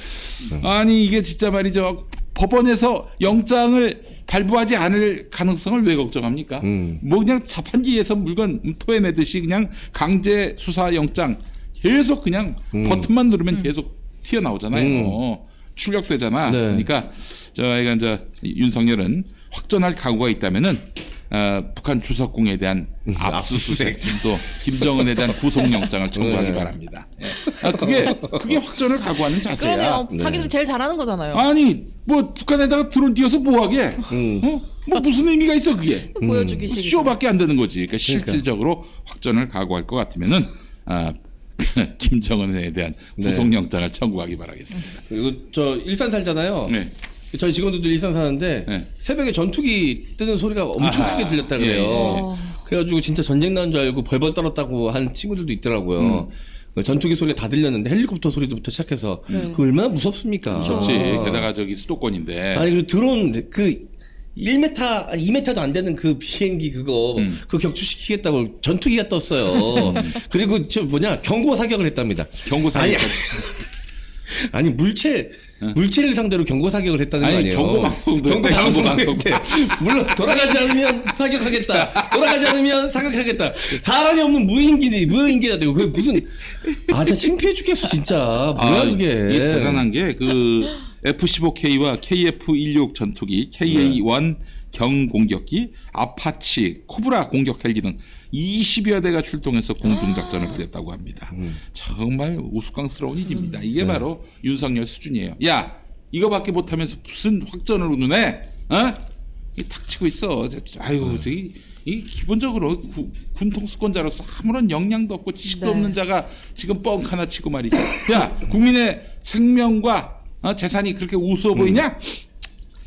S1: 아니 이게 진짜 말이죠. 법원에서 영장을 발부하지 않을 가능성을 왜 걱정합니까? 뭐 그냥 자판기에서 물건 토해내듯이 그냥 강제 수사 영장 계속 그냥 버튼만 누르면 계속 튀어나오잖아요. 출력되잖아.
S3: 네.
S1: 그러니까 저희가 이제 윤석열은 확전할 각오가 있다면은 북한 주석궁에 대한 압수수색 또 김정은에 대한 구속영장을 청구하기 바랍니다. 예. 그게 확전을 각오하는 자세야.
S2: 그러면 자기들 제일 잘하는 거잖아요.
S1: 아니 뭐 북한에다가 드론 띄워서 뭐하게? 뭐 무슨 의미가 있어 그게?
S2: 보여주기 싫어.
S1: 쇼밖에 안 되는 거지. 그러니까 실질적으로 확전을 각오할 것 같으면은 김정은에 대한 구속영장을 청구하기 바라겠습니다.
S3: 그리고 저 일산 살잖아요.
S1: 네.
S3: 저희 직원들도 일산 사는데
S1: 네.
S3: 새벽에 전투기 뜨는 소리가 엄청 크게 들렸다 그래요.
S1: 예.
S3: 그래가지고 진짜 전쟁 나는 줄 알고 벌벌 떨었다고 한 친구들도 있더라고요. 그 전투기 소리가 다 들렸는데 헬리콥터 소리부터 시작해서 그 얼마나 무섭습니까?
S1: 무섭지. 게다가 저기 수도권인데.
S3: 아니 그리고 드론 그 1m, 2m도 안 되는 그 비행기 그거 격추시키겠다고 전투기가 떴어요. 그리고 저 뭐냐 경고 사격을 했답니다.
S1: 경고 사격.
S3: 아니 물체를 상대로 경고 사격을 했다는 거 아니에요?
S1: 경고 방송도
S3: 경고
S1: 방송.
S3: 방송인데 물론 돌아가지 않으면 사격하겠다. 돌아가지 않으면 사격하겠다. 사람이 없는 무인기가 되고 그 무슨 진짜 창피해 죽겠어 진짜. 뭐야 그게.
S1: 이게 대단한 게 그 F-15K와 KF-16 전투기, KA-1 경공격기, 아파치, 코브라 공격 헬기 등 20여 대가 출동해서 공중작전을 벌였다고 합니다. 정말 우스꽝스러운 일입니다. 이게 바로 윤석열 수준이에요. 야, 이거밖에 못하면서 무슨 확전을 운운해? 이 탁치고 있어. 아유, 이 기본적으로 군통수권자로서 아무런 역량도 없고 지식도 없는 자가 지금 뻥 하나 치고 말이죠. 야, 국민의 생명과 재산이 그렇게 우스워 보이냐?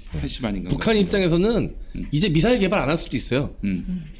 S1: 한심한 인간.
S3: 북한 입장에서는 이제 미사일 개발 안 할 수도 있어요.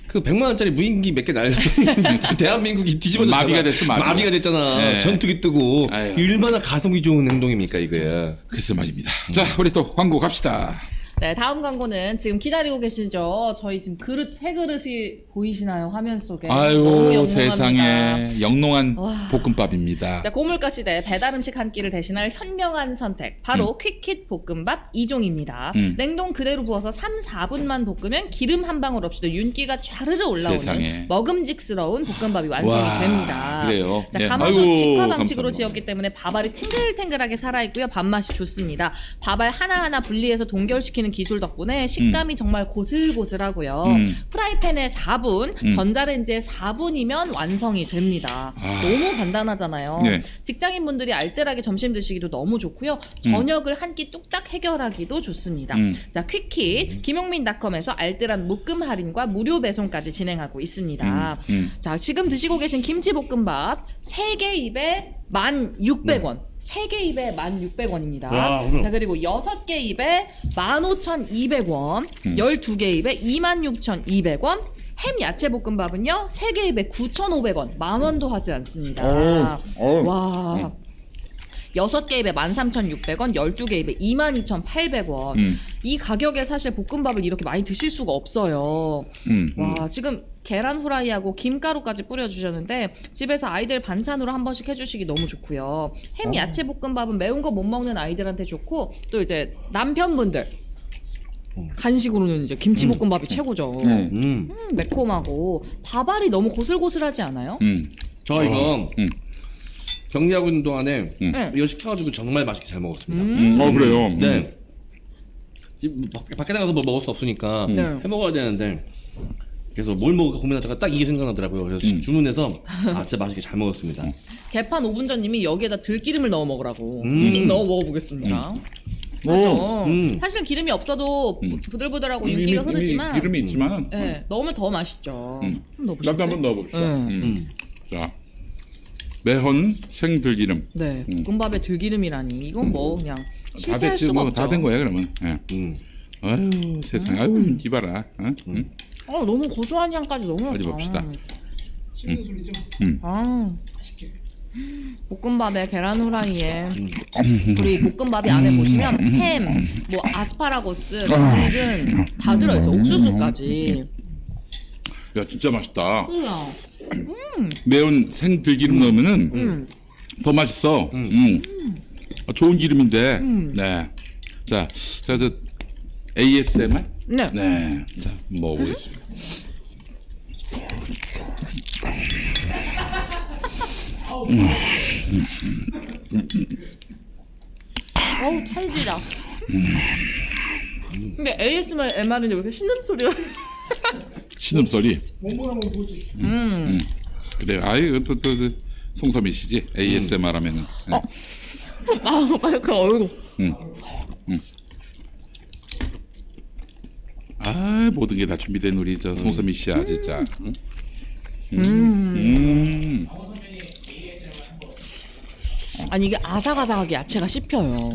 S3: 그 100만 원짜리 무인기 몇 개 날렸더니 대한민국이 뒤집어졌잖아.
S1: 마비가 됐어.
S3: 마비가 됐잖아.
S1: 네.
S3: 전투기 뜨고.
S1: 아유.
S3: 얼마나 가성비 좋은 행동입니까 이거야.
S1: 글쎄 말입니다. 자, 우리 또 광고 갑시다.
S2: 네, 다음 광고는 지금 기다리고 계시죠? 저희 지금 새 그릇이 보이시나요? 화면 속에. 너무
S1: 아유
S2: 영롱합니다.
S1: 세상에 영롱한
S2: 와.
S1: 볶음밥입니다.
S2: 자, 고물가 시대 배달 음식 한 끼를 대신할 현명한 선택. 바로 퀵킷 볶음밥 2종입니다. 냉동 그대로 부어서 3, 4분만 볶으면 기름 한 방울 없이도 윤기가 촤르르 올라오는
S1: 세상에.
S2: 먹음직스러운 볶음밥이 완성이
S1: 와,
S2: 됩니다.
S1: 그래요?
S2: 자,
S1: 네.
S2: 가마솥
S1: 아이고,
S2: 직화 방식으로
S1: 감사합니다.
S2: 지었기 때문에 밥알이 탱글탱글하게 살아있고요. 밥맛이 좋습니다. 밥알 하나하나 분리해서 동결시키는 기술 덕분에 식감이 정말 고슬고슬하고요. 프라이팬에 4분, 전자레인지에 4분이면 완성이 됩니다. 너무 간단하잖아요.
S1: 네.
S2: 직장인분들이 알뜰하게 점심 드시기도 너무 좋고요. 저녁을 한 끼 뚝딱 해결하기도 좋습니다. 자, 퀵킷 김용민닷컴에서 알뜰한 묶음 할인과 무료 배송까지 진행하고 있습니다. 자, 지금 드시고 계신 김치볶음밥 3개 입에 1,600원. 3개 입에 1,600원입니다. 자, 그리고 6개 입에 15,200원. 12개 입에 26,200원. 햄 야채 볶음밥은요, 3개 입에 9,500원. 10,000원도 하지 않습니다. 와. 6개 입에 13,600원, 12개 입에 22,800원. 이 가격에 사실 볶음밥을 이렇게 많이 드실 수가 없어요. 와, 지금 계란 후라이하고 김가루까지 뿌려주셨는데 집에서 아이들 반찬으로 한 번씩 해주시기 너무 좋고요. 햄 야채 볶음밥은 매운 거 못 먹는 아이들한테 좋고 또 이제 남편분들 간식으로는 이제 김치볶음밥이 최고죠. 매콤하고 밥알이 너무 고슬고슬하지 않아요?
S3: 저 이거 격리하고 있는 동안에 이거 시켜가지고 정말 맛있게 잘 먹었습니다.
S1: 그래요.
S3: 네. 지금 밖에 나가서 뭐 먹을 수 없으니까
S2: 네.
S3: 해 먹어야 되는데 그래서 뭘 먹을까 고민하다가 딱 이게 생각나더라고요. 그래서 주문해서 진짜 맛있게 잘 먹었습니다.
S2: 개판 오분전님이 여기에다 들기름을 넣어 먹으라고. 넣어 먹어보겠습니다. 그렇죠. 사실 기름이 없어도 부들부들하고 윤기가 흐르지만
S1: 기름이 있지만
S2: 네, 넣으면 더 맛있죠.
S1: 나도 한번 넣어봅시다. 자, 매헌 생들기름.
S2: 네, 볶음밥에 들기름이라니 이건 뭐 그냥
S1: 다
S2: 실패할
S1: 됐지,
S2: 수가
S1: 뭐
S2: 없죠.
S1: 다 된 거야 그러면. 예. 아유 세상, 아유 기봐라.
S2: 너무 고소한 향까지 너무
S1: 어디
S2: 좋다.
S1: 봅시다.
S4: 씹는 소리죠.
S2: 아,
S4: 맛있게.
S2: 볶음밥에 계란 후라이에 그리고 이 볶음밥이 안에 보시면 햄, 뭐 아스파라거스, 당근 다 들어있어. 옥수수까지.
S1: 야 진짜 맛있다.
S2: 그냥
S1: 매운 생들기름 넣으면은 더 맛있어. 좋은 기름인데. 네. 자, 저 ASMR.
S2: 네.
S1: 네. 자, 먹어보겠습니다.
S2: 어우 찰지다. 근데 ASMR인데 왜 이렇게 신음소리가?
S1: 신음소리.
S4: 원본 한번 보지.
S1: 그래. 아이 또 송소미 씨지. ASMR 하면은. 네.
S2: 아, 빨리 그 얼굴.
S1: 아 모든 게 다 준비된 우리 저 송소미 씨야 진짜.
S2: 아니 이게 아삭아삭하게 야채가 씹혀요.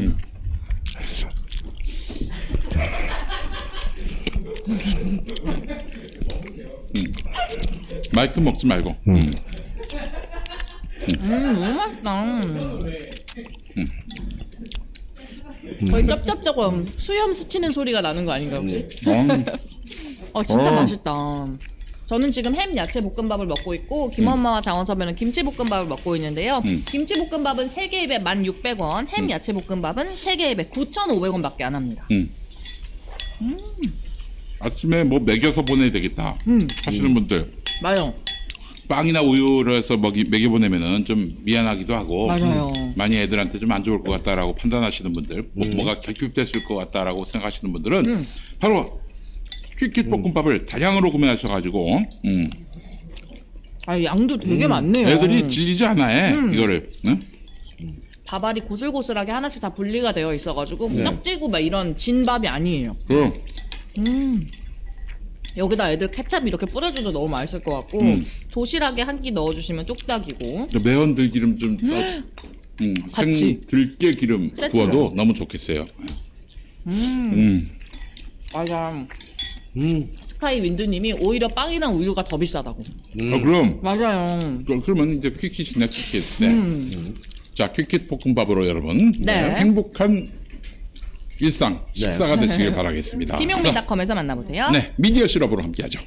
S1: 말끔 먹지 말고.
S2: 너무 맛있다. 거의 짭짭짜고 수염 스치는 소리가 나는 거 아닌가 혹시? 진짜 맛있다. 저는 지금 햄 야채 볶음밥을 먹고 있고 김엄마와 장원섭에는 김치 볶음밥을 먹고 있는데요. 김치 볶음밥은 3개 입에 1,600원, 햄 야채 볶음밥은 3개 입에 9,500원밖에 안 합니다.
S1: 아침에 뭐 먹여서 보내야 되겠다 하시는 분들
S2: 맞아요.
S1: 빵이나 우유를 해서 먹여보내면은 좀 미안하기도 하고
S2: 맞아요.
S1: 많이 애들한테 좀 안 좋을 것 같다라고 판단하시는 분들 뭐가 결핍됐을 것 같다라고 생각하시는 분들은 바로 퀵킷 볶음밥을 다량으로 구매하셔가지고
S2: 양도 되게 많네요.
S1: 애들이 질리지 않아 해 이거를. 응?
S2: 밥알이 고슬고슬하게 하나씩 다 분리가 되어 있어가지고 떡지고 막 이런 진밥이 아니에요. 여기다 애들 케찹 이렇게 뿌려줘도 너무 맛있을 것 같고 도시락에 한 끼 넣어주시면 뚝딱이고.
S1: 매운 들기름 좀
S2: 같이.
S1: 생들깨 기름
S2: 세트로.
S1: 부어도 너무 좋겠어요.
S2: 맞아. 스카이 윈드님이 오히려 빵이랑 우유가 더 비싸다고.
S1: 그럼
S2: 맞아요.
S1: 그러면 이제 퀵킷이네 퀵킷. 네. 자 퀵킷 볶음밥으로 여러분
S2: 네.
S1: 행복한 일상 식사가 되시길 바라겠습니다.
S2: 김용민닷컴에서 만나보세요.
S1: 네 미디어 실업으로 함께하죠.